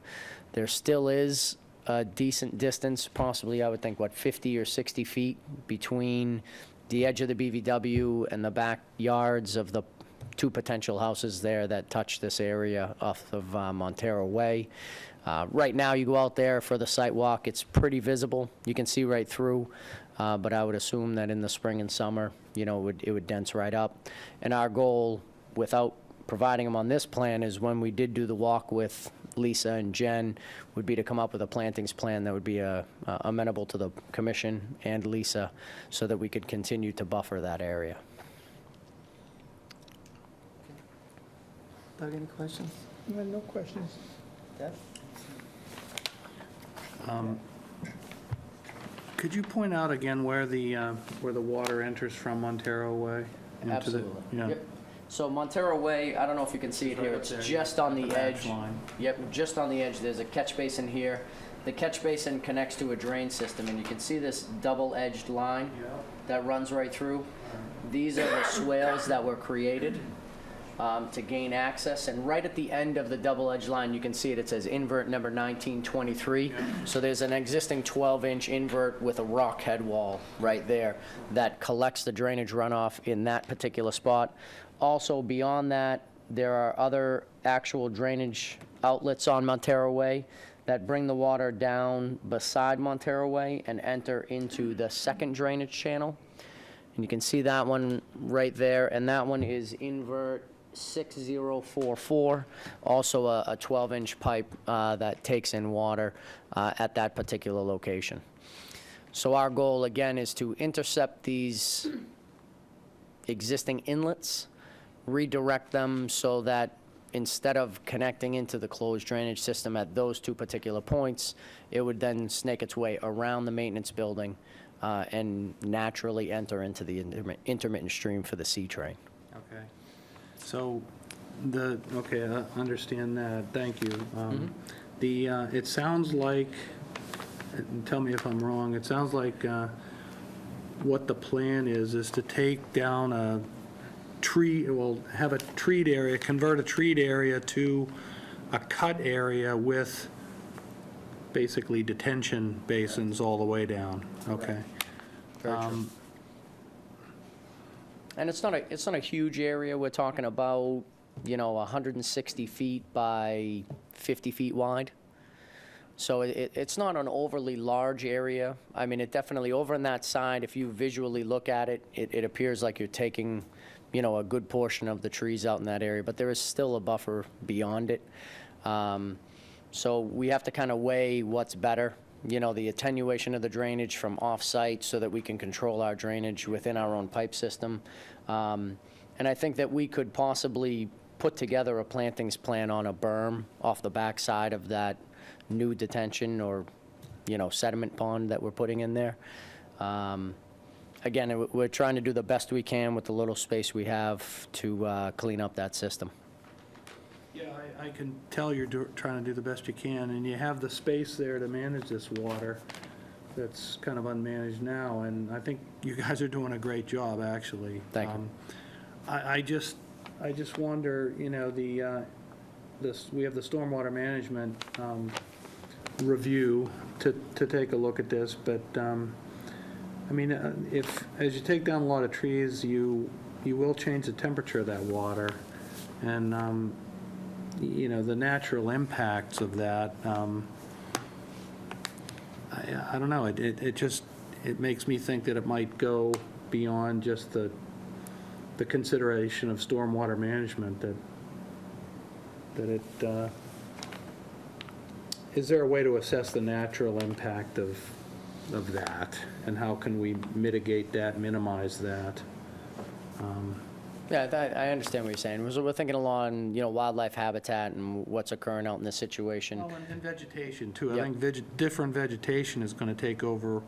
There still is a decent distance, possibly I would think, 50 or 60 feet between the edge of the BVW and the backyards of the 2 potential houses there that touch this area off of Montero Way. Right now, you go out there for the site walk, it's pretty visible. You can see right through, but I would assume that in the spring and summer, it would dense right up. And our goal, without providing them on this plan, is when we did do the walk with Lisa and Jen would be to come up with a plantings plan that would be amenable to the commission and Lisa, so that we could continue to buffer that area. Doug, any questions? No questions. Deb? Could you point out again where the water enters from Montero Way? into the- Absolutely. Yeah. Yep. So Montero Way, I don't know if you can see it here, it's just on the edge. Line. Yep, just on the edge. There's a catch basin here. The catch basin connects to a drain system, and you can see this double-edged line that runs right through. These are the swales that were created to gain access, and right at the end of the double-edged line, you can see it says invert number 1923. So there's an existing 12-inch invert with a rock head wall right there that collects the drainage runoff in that particular spot. Also, beyond that, there are other actual drainage outlets on Montero Way that bring the water down beside Montero Way and enter into the second drainage channel. And you can see that one right there, and that one is invert 6044, also a 12-inch pipe that takes in water at that particular location. So our goal, again, is to intercept these existing inlets, redirect them so that instead of connecting into the closed drainage system at those two particular points, it would then snake its way around the maintenance building and naturally enter into the intermittent stream for the C train. Okay. So, okay, I understand that, thank you. It sounds like, and tell me if I'm wrong, it sounds like what the plan is to take down a tree, well, have a treat area, convert a treat area to a cut area with basically detention basins all the way down, okay? Very true. And it's not a huge area. We're talking about, 160 feet by 50 feet wide. So it's not an overly large area. I mean, it definitely, over on that side, if you visually look at it, it appears like you're taking, a good portion of the trees out in that area, but there is still a buffer beyond it. So we have to kind of weigh what's better, the attenuation of the drainage from off-site so that we can control our drainage within our own pipe system. And I think that we could possibly put together a plantings plan on a berm off the backside of that new detention or, sediment pond that we're putting in there. Again, we're trying to do the best we can with the little space we have to clean up that system. Yeah, I can tell you're trying to do the best you can, and you have the space there to manage this water that's kind of unmanaged now, and I think you guys are doing a great job, actually. Thank you. I just wonder, we have the stormwater management review to take a look at this, but if, as you take down a lot of trees, you will change the temperature of that water, and the natural impacts of that, I don't know, it makes me think that it might go beyond just the consideration of stormwater management, is there a way to assess the natural impact of that, and how can we mitigate that, minimize that? Yeah, I understand what you're saying. We're thinking along, wildlife habitat and what's occurring out in this situation. Well, and vegetation, too. I Yep. think different vegetation is going to take over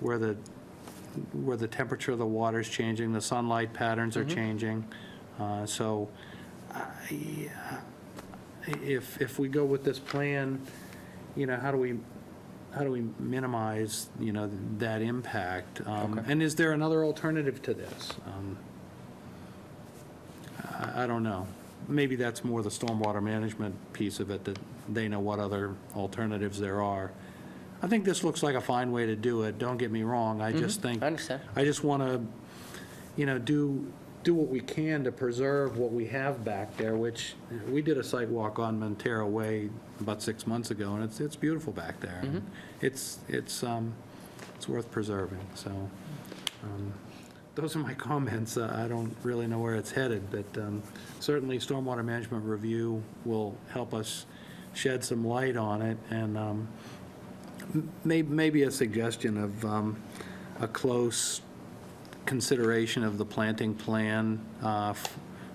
where the temperature of the water is changing, the sunlight patterns are changing. So if we go with this plan, how do we minimize, that impact? And is there another alternative to this? I don't know. Maybe that's more the stormwater management piece of it, that they know what other alternatives there are. I think this looks like a fine way to do it, don't get me wrong. I just think, I understand. I just want to, do what we can to preserve what we have back there, which we did a site walk on Montero Way about 6 months ago, and it's beautiful back there. It's worth preserving, so. Those are my comments. I don't really know where it's headed, but certainly stormwater management review will help us shed some light on it, and maybe a suggestion of a close consideration of the planting plan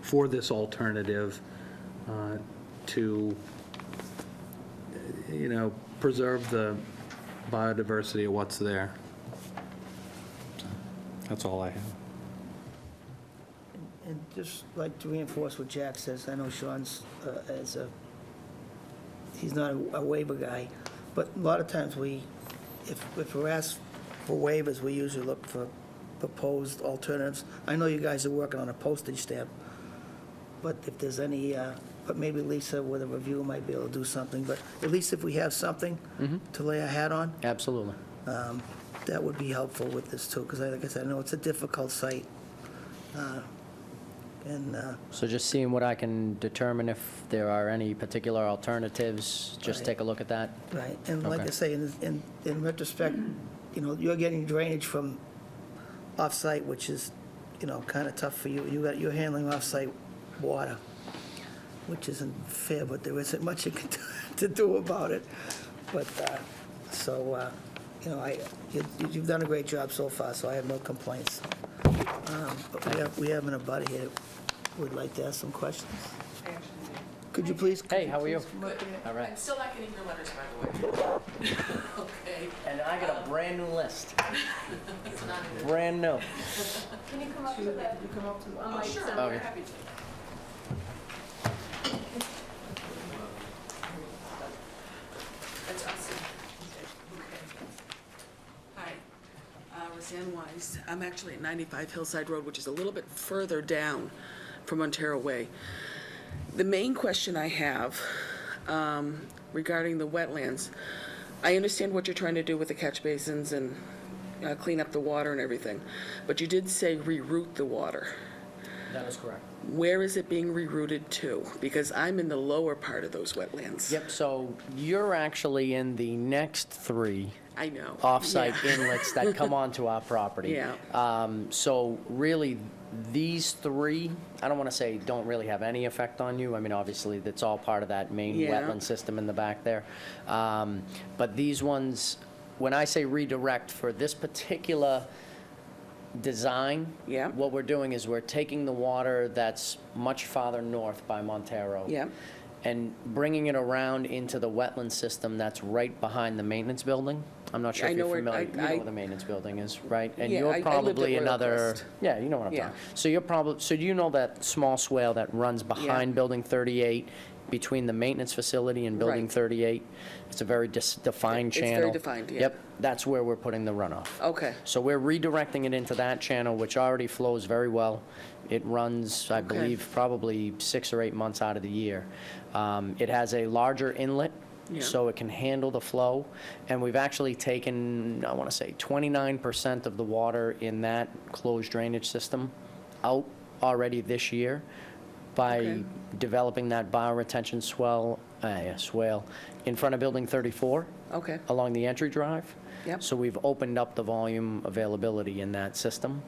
for this alternative to, preserve the biodiversity of what's there. That's all I have. And just like to reinforce what Jack says, I know Sean's he's not a waiver guy, but a lot of times if we're asked for waivers, we usually look for proposed alternatives. I know you guys are working on a postage stamp, but if there's any, but maybe Lisa with a review might be able to do something, but at least if we have something to lay our hat on, Absolutely. that would be helpful with this too, because like I said, I know it's a difficult site. So just seeing what I can determine if there are any particular alternatives, just Right. take a look at that. Right, and like I Okay. say, in retrospect, you're getting drainage from off-site, which is, kind of tough for you. You're handling off-site water, which isn't fair, but there isn't much you can to do about it. But, you've done a great job so far, so I have no complaints. But we have an abutter here that would like to ask some questions. Could you please? Hey, how are you? come up here? All right. I'm still not getting your letters, by the way. Okay. And I got a brand new list. It's not in there. Brand new. Can you come up to the, You come up to the- Oh, sure, Okay. I'm happy to. That's awesome. Okay. Hi, Roseanne Wise. I'm actually at 95 Hillside Road, which is a little bit further down from Ontario Way. The main question I have regarding the wetlands, I understand what you're trying to do with the catch basins and clean up the water and everything, but you did say reroute the water. That is correct. Where is it being rerouted to? Because I'm in the lower part of those wetlands. Yep, so you're actually in the next three I know. off-site Yeah. inlets that come onto our property. Yeah. So really, these three, I don't want to say don't really have any effect on you. I mean, obviously, that's all part of that main Yeah. wetland system in the back there. But these ones, when I say redirect for this particular design, Yeah. what we're doing is we're taking the water that's much farther north by Montero Yeah. and bringing it around into the wetland system that's right behind the maintenance building. I'm not sure I if know you're where- familiar, you know I- where the maintenance building is, right? And Yeah, I you're lived at probably Royal another, Crest. yeah, you know what I'm Yeah. talking. So you're probably, so you know that small swale that runs behind Building 38, between the maintenance facility and Building Right. 38? It's a very defined It's very channel. defined, yeah. Yep, that's where we're putting the runoff. Okay. So we're redirecting it into that channel, which already flows very well. It runs, I Okay. believe, probably 6 or 8 months out of the year. It has a larger inlet, Yeah. so it can handle the flow. And we've actually taken, I want to say, 29% of the water in that closed drainage system out already this year by Okay. developing that bioretention swale in front of Building 34 Okay. along the entry drive. Yep. So we've opened up the volume availability in that system.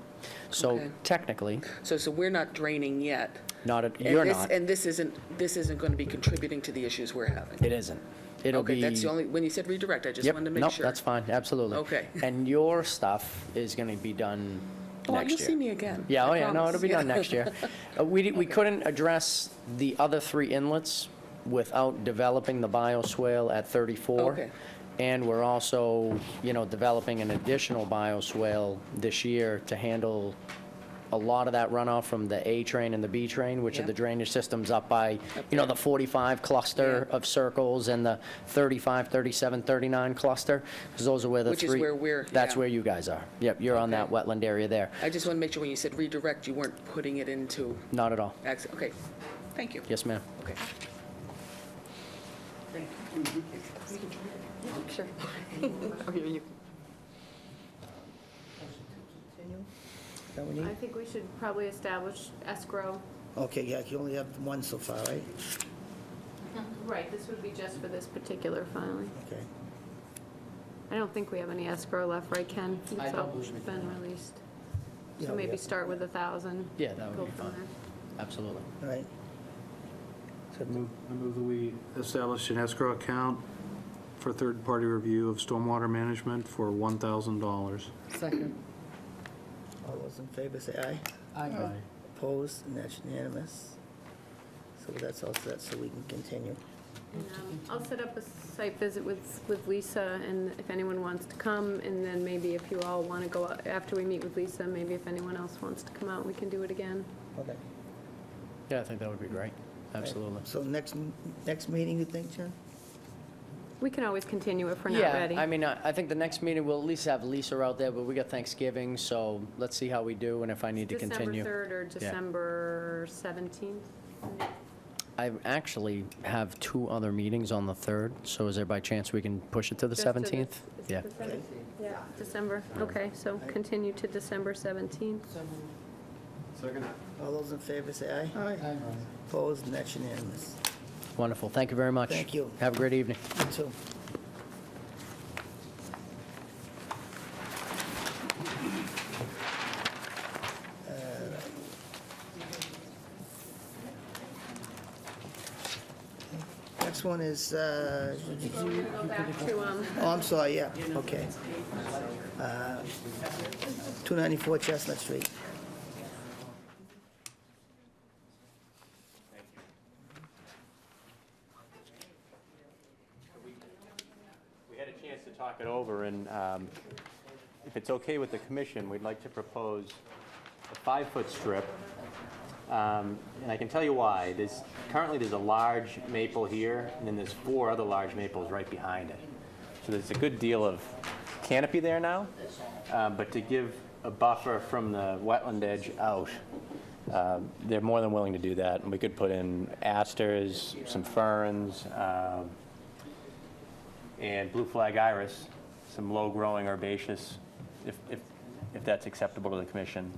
So Okay. technically, So we're not draining yet. And you're this- not. And this isn't going to be contributing to the issues we're having? It isn't. It'll be. Okay, that's the only, when you said redirect, I just Yep, wanted to make nope, sure. that's fine, absolutely. Okay. And your stuff is going to be done Well, next you'll year. see me again. Yeah, I oh yeah, no, promise. it'll be done next year. We couldn't address the other 3 inlets without developing the bioswale at 34. Okay. And we're also, developing an additional bioswale this year to handle a lot of that runoff from the A train and the B train, which are Yeah. the drainage systems up by, there. the 45 cluster Yeah. of circles and the 35, 37, 39 cluster, because those are where the Which is 3. where That's yeah. where you guys are. Yep, you're on that Okay. wetland area there. I just want to make sure when you said redirect, you weren't putting it into, Not at all. okay, thank you. Yes, ma'am. Okay. Thank you. Sure. Oh, here you. Is that what we I need? think we should probably establish escrow. Okay, yeah, you only have one so far, right? Right, this would be just for this particular filing. Okay. I don't think we have any escrow left, right, Ken? I It's don't all believe we do. been released. Yeah, So we maybe have- start with 1,000. Yeah, that would go be from fine. there. Absolutely. All right. I move that we establish an escrow account for third-party review of stormwater management for $1,000. Second. All those in favor say aye. Aye. Opposed, and that's unanimous. So that's all set, so we can continue. And, I'll set up a site visit with Lisa, and if anyone wants to come, and then maybe if you all want to go, out after we meet with Lisa, maybe if anyone else wants to come out, we can do it again. Okay. Yeah, I think that would be great. Absolutely. So next meeting, you think, Jen? We can always continue if we're not Yeah, ready. I mean, I think the next meeting, we'll at least have Lisa out there, but we got Thanksgiving, so let's see how we do and if I need to continue. December 3rd or December 17th? I actually have 2 other meetings on the 3rd, so is there by chance we can push it to the Just to the- 17th? is it Yeah. the 17th? Yeah, December, okay, so continue to December 17th. Second. All those in favor say aye. Aye. Opposed, and that's unanimous. Wonderful, thank you very much. Thank you. Have a great evening. You too. Next one is, Go back to, oh, I'm sorry, yeah, okay. 294 Chestnut Street. We had a chance to talk it over, and if it's okay with the commission, we'd like to propose a 5-foot strip. And I can tell you why. Currently, there's a large maple here, and then there's 4 other large maples right behind it. So there's a good deal of canopy there now, but to give a buffer from the wetland edge out, they're more than willing to do that. And we could put in asters, some ferns, and blue flag iris, some low-growing herbaceous, if that's acceptable to the commission.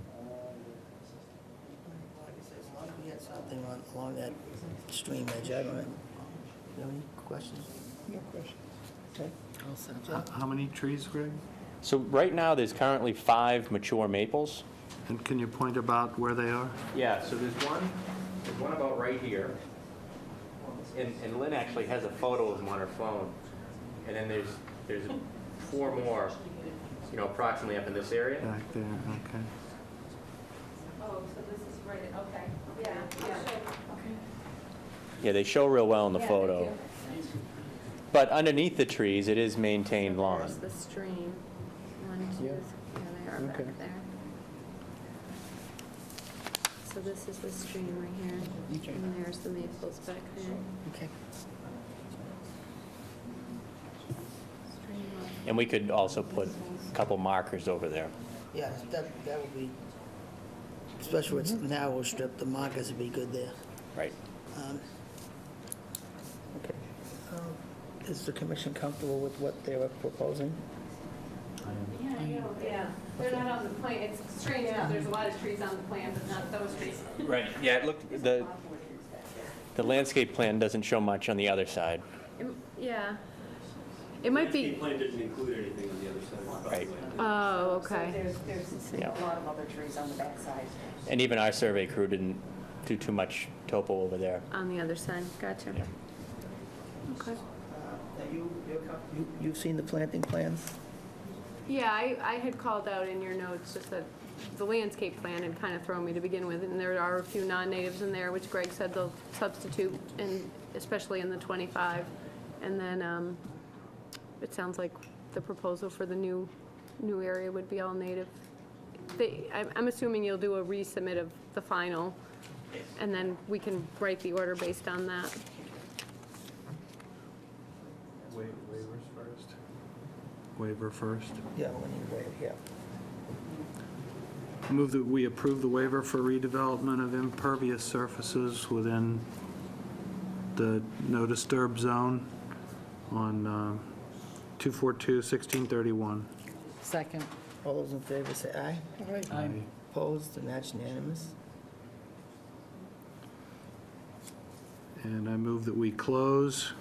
We had something along that stream edge, I don't know. You have any questions? No question. Okay. I'll send How many trees, Greg? So right now, there's currently 5 mature maples. And can you point about where they are? Yeah, so there's one about right here. And Lynn actually has a photo of them on her phone. And then there's 4 more, approximately up in this area. Back there, okay. oh, so this is right, okay, yeah. Yeah, they show real well in the photo. But underneath the trees, it is maintained lawn. There's the stream. 1, 2, Yeah. yeah, they are Okay. back there. So this is the stream right here, and there's the maples back there. Okay. Stream up. And we could also put a couple markers over there. Yeah, that would be, especially with it's narrow strip, the markers would be good there. Right. Okay. Is the commission comfortable with what they were proposing? Yeah, they're not on the plan, it's strange, because there's a lot of trees on the plan, but not those trees. Right, yeah, it looked, the landscape plan doesn't show much on the other side. Yeah. It might Landscape be, plan didn't include anything on the other side. Right. oh, okay. There's Yeah. a lot of other trees on the backside. And even our survey crew didn't do too much topo over there. On the other side, gotcha. Yeah. Okay. You've seen the planting plans? Yeah, I had called out in your notes just that the landscape plan had kind of thrown me to begin with, and there are a few non-natives in there, which Greg said they'll substitute, and especially in the 25. And then it sounds like the proposal for the new area would be all native. I'm assuming you'll do a resubmit of the final, and then we can write the order based on that. Waivers first. Waiver first. Yeah, when you wait, yeah. Move that we approve the waiver for redevelopment of impervious surfaces within the no disturb zone on 242-1631. Second. All those in favor say aye. Aye. Opposed, and that's unanimous. And I move that we close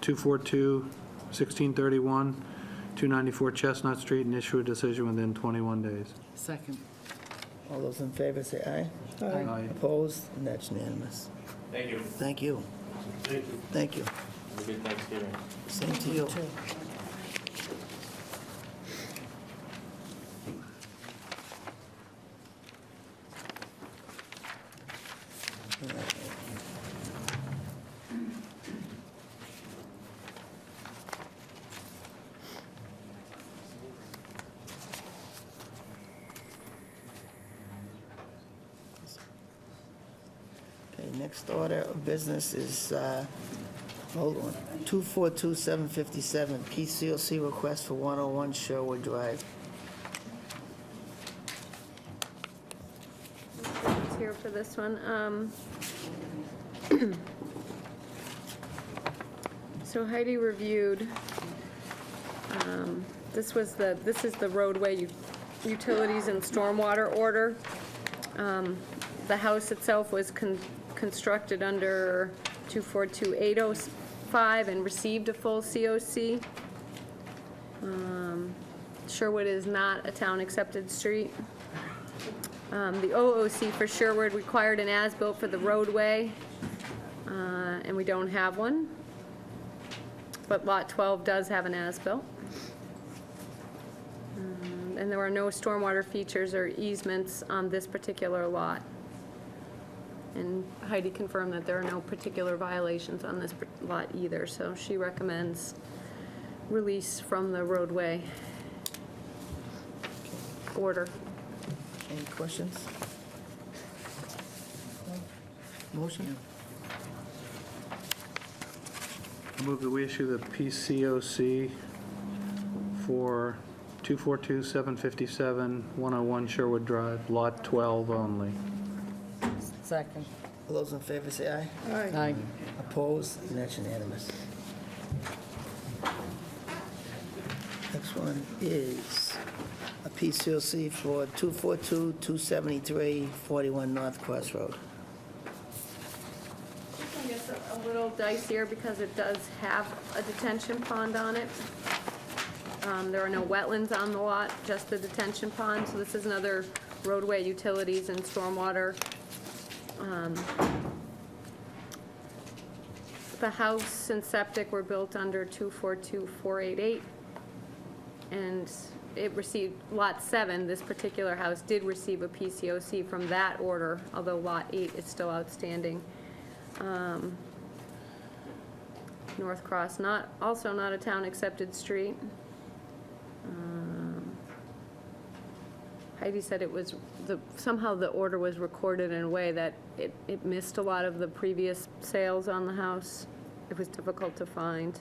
242-1631, 294 Chestnut Street, and issue a decision within 21 days. Second. All those in favor say aye. Aye. Opposed, and that's unanimous. Thank you. Thank you. Thank you. Have a good Thanksgiving. Same to you. Okay, next order of business is, hold on, 242757, PCOC request for 101 Sherwood Drive. It's here for this one. So Heidi reviewed, this is the roadway utilities and stormwater order. The house itself was constructed under 242805 and received a full COC. Sherwood is not a town-accepted street. The OOC for Sherwood required an as-built for the roadway, and we don't have one. But Lot 12 does have an as-built. And there are no stormwater features or easements on this particular lot. And Heidi confirmed that there are no particular violations on this lot either, so she recommends release from the roadway order. Any questions? Motion? I move that we issue the PCOC for 242757, 101 Sherwood Drive, Lot 12 only. Second. All those in favor say aye. Aye. Opposed? And that's unanimous. Next one is a PCOC for 242-273, 41 North Cross Road. This one gets a little dicier because it does have a detention pond on it. There are no wetlands on the lot, just the detention pond, so this is another roadway utilities and stormwater. The house and septic were built under 242488, and it received, Lot 7, this particular house, did receive a PCOC from that order, although Lot 8 is still outstanding. North Cross, also not a town-accepted street. Heidi said it was, somehow the order was recorded in a way that it missed a lot of the previous sales on the house. It was difficult to find.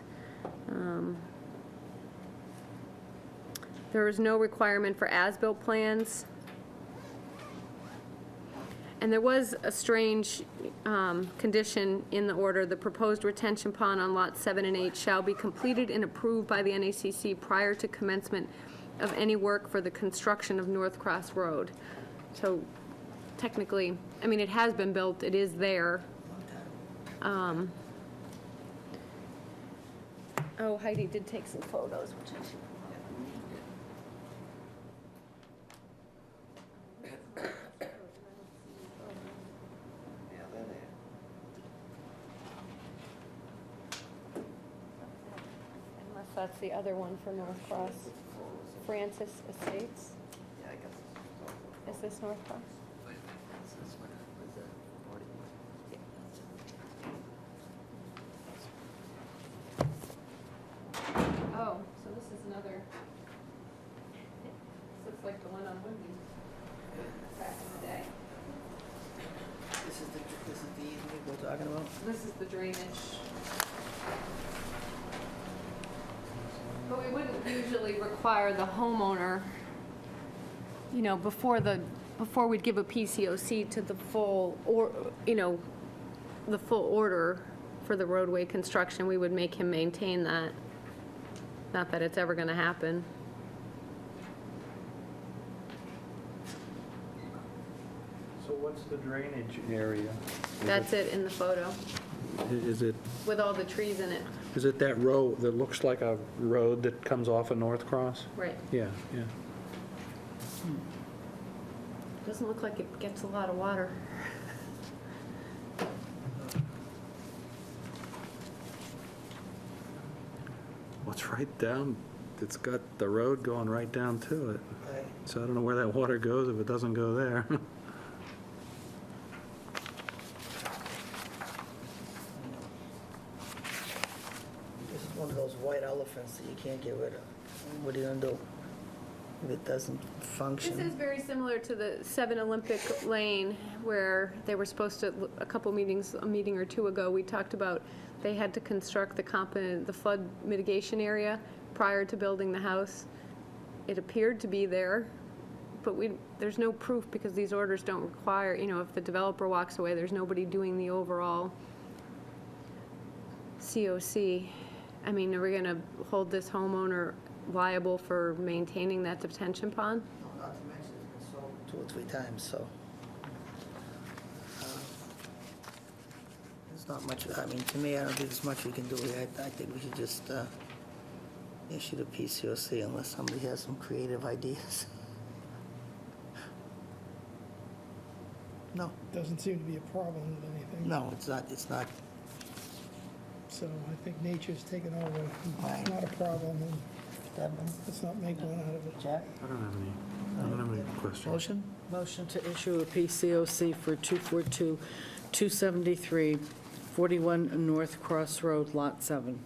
There is no requirement for as-built plans. And there was a strange condition in the order. The proposed retention pond on lots 7 and 8 shall be completed and approved by the NACC prior to commencement of any work for the construction of North Cross Road. So technically, I mean, it has been built, it is there. Oh, Heidi did take some photos, which I should. Unless that's the other one for North Cross. Francis Estates. Is this North Cross? Oh, so this is another, this looks like the one on Woodby back in the day. This is the easement we're talking about? This is the drainage. But we wouldn't usually require the homeowner, you know, before we'd give a PCOC to the full, or, you know, the full order for the roadway construction, we would make him maintain that. Not that it's ever gonna happen. So what's the drainage area? That's it in the photo, Is it, with all the trees in it. is it that road that looks like a road that comes off of North Cross? Right. Yeah, yeah. Doesn't look like it gets a lot of water. it's right down, it's got the road going right down to it. Right. So I don't know where that water goes if it doesn't go there. This is one of those white elephants that you can't get rid of. What are you gonna do if it doesn't function? This is very similar to the 7 Olympic Lane, where they were supposed to, a meeting or two ago, we talked about they had to construct the flood mitigation area prior to building the house. It appeared to be there, but there's no proof because these orders don't require, if the developer walks away, there's nobody doing the overall COC. I mean, are we gonna hold this homeowner liable for maintaining that detention pond? Not to mention it's been sold 2 or 3 times, so. There's not much, I mean, to me, I don't think there's much we can do here. I think we should just issue the PCOC unless somebody has some creative ideas. No, Doesn't seem to be a problem with anything. no, it's not. So I think nature's taken over. Right. It's not a problem, and Deb, let's not make one out of it. Jack? I don't have any questions. Motion? Motion to issue a PCOC for 242, 273, 41 North Cross Road, Lot 7.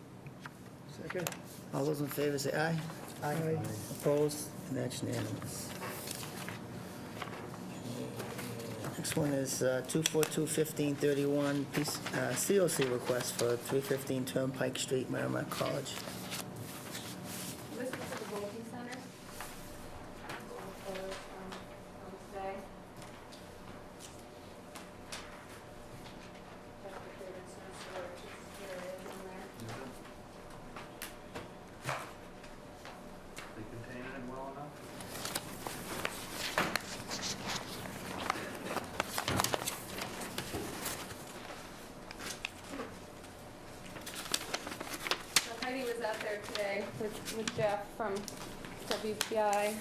Second. All those in favor say aye. Aye. Opposed? And that's unanimous. Next one is 242-1531, COC request for 315 Turnpike Street, Merrimack College. This was at the Volpe Center. Today. They contain it well enough? So Heidi was out there today with Jeff from WPI.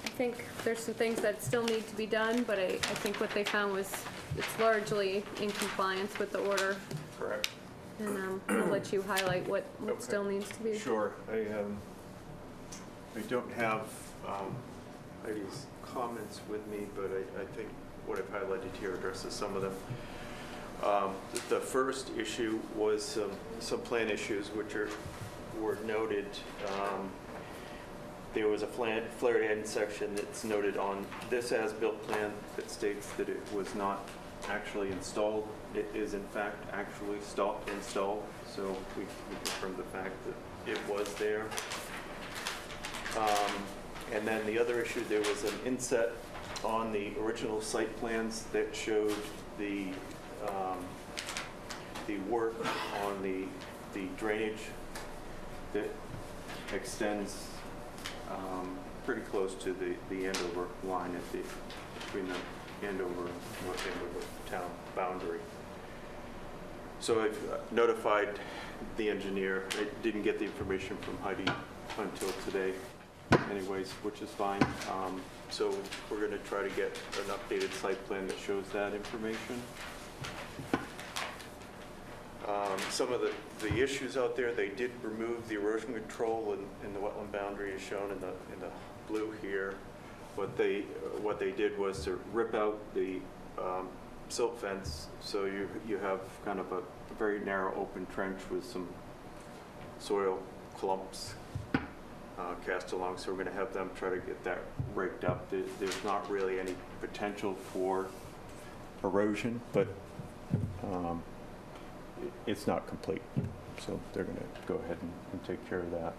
I think there's some things that still need to be done, but I think what they found was it's largely in compliance with the order. Correct. And I'll let you highlight what Okay. still needs to be. Sure. I don't have Heidi's comments with me, but I think what I've highlighted here addresses some of them. The first issue was some plan issues which were noted. There was a flared end section that's noted on this as-built plan that states that it was not actually installed. It is in fact actually installed, so we confirmed the fact that it was there. And then the other issue, there was an inset on the original site plans that showed the work on the drainage that extends pretty close to the Andover line between the Andover and North Andover town boundary. So I've notified the engineer. I didn't get the information from Heidi until today anyways, which is fine. So we're going to try to get an updated site plan that shows that information. Some of the issues out there, they did remove the erosion control in the wetland boundary as shown in the blue here. What they did was to rip out the silt fence, so you have kind of a very narrow open trench with some soil clumps cast along. So we're going to have them try to get that raked up. There's not really any potential for erosion, but it's not complete. So they're going to go ahead and take care of that.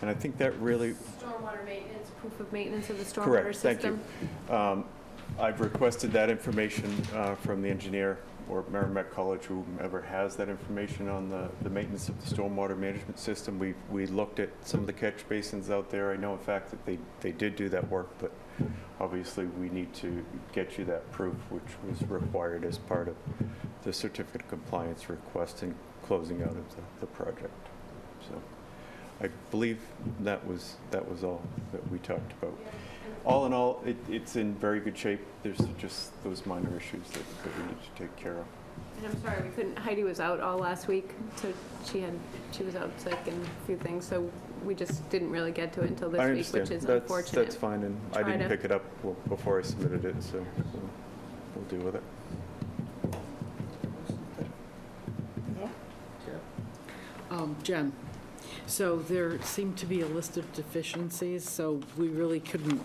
And I think that really... Stormwater maintenance, proof of maintenance of the stormwater Correct, system. thank you. I've requested that information from the engineer or Merrimack College, whomever has that information on the maintenance of the stormwater management system. We looked at some of the catch basins out there. I know in fact that they did do that work, but obviously we need to get you that proof, which was required as part of the certificate of compliance request and closing out of the project. So I believe that was all that we talked about. All in all, it's in very good shape. There's just those minor issues that we need to take care of. And I'm sorry, we couldn't, Heidi was out all last week, so she was out sick and a few things, so we just didn't really get to it until this I week, which understand. is That's- unfortunate. That's fine, and I Try didn't to- pick it up before I submitted it, so we'll deal with it. Jen, so there seemed to be a list of deficiencies, so we really couldn't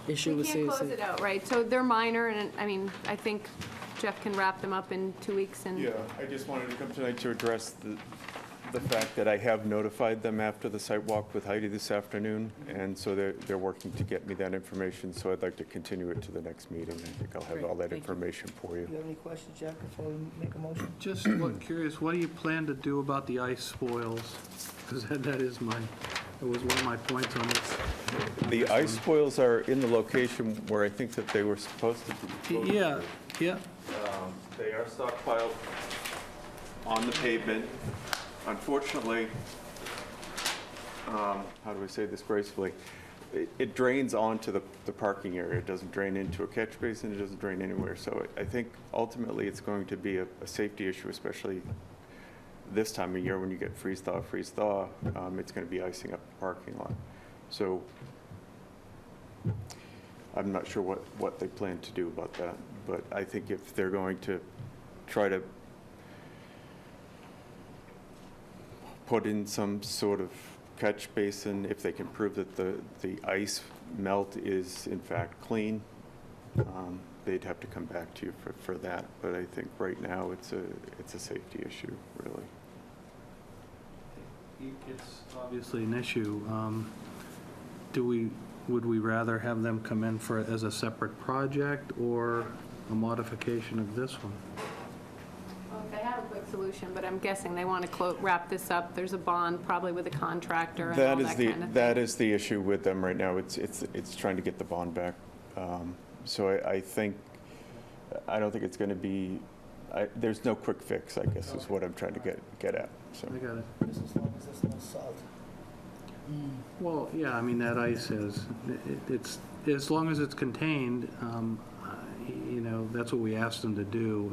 issue a We can't COC. close it out, right? So they're minor, and I mean, I think Jeff can wrap them up in 2 weeks and. Yeah, I just wanted to come tonight to address the fact that I have notified them after the site walk with Heidi this afternoon, and so they're working to get me that information, so I'd like to continue it to the next meeting. I think I'll have Great, all that thank you. information for you. Do you have any questions, Jack, before we make a motion? Just curious, what do you plan to do about the ice spoils? Because that was one of my points on this. The ice spoils are in the location where I think that they were supposed to be. Yeah, yeah. They are stockpiled on the pavement. Unfortunately, how do I say this gracefully? It drains onto the parking area. It doesn't drain into a catch basin. It doesn't drain anywhere. So I think ultimately it's going to be a safety issue, especially this time of year when you get freeze-thaw. It's going to be icing up the parking lot. So I'm not sure what they plan to do about that. But I think if they're going to try to put in some sort of catch basin, if they can prove that the ice melt is in fact clean, they'd have to come back to you for that. But I think right now it's a safety issue, really. It's obviously an issue. Would we rather have them come in as a separate project or a modification of this one? Well, they have a quick solution, but I'm guessing they want to wrap this up. There's a bond probably with a contractor and all that kind of thing. That is the issue with them right now. It's trying to get the bond back. So I don't think it's going to be, there's no quick fix, I guess, is what I'm trying to get at. So. I got it. Just as long as there's no salt. Well, yeah, I mean, that ice it's, as long as it's contained, that's what we asked them to do.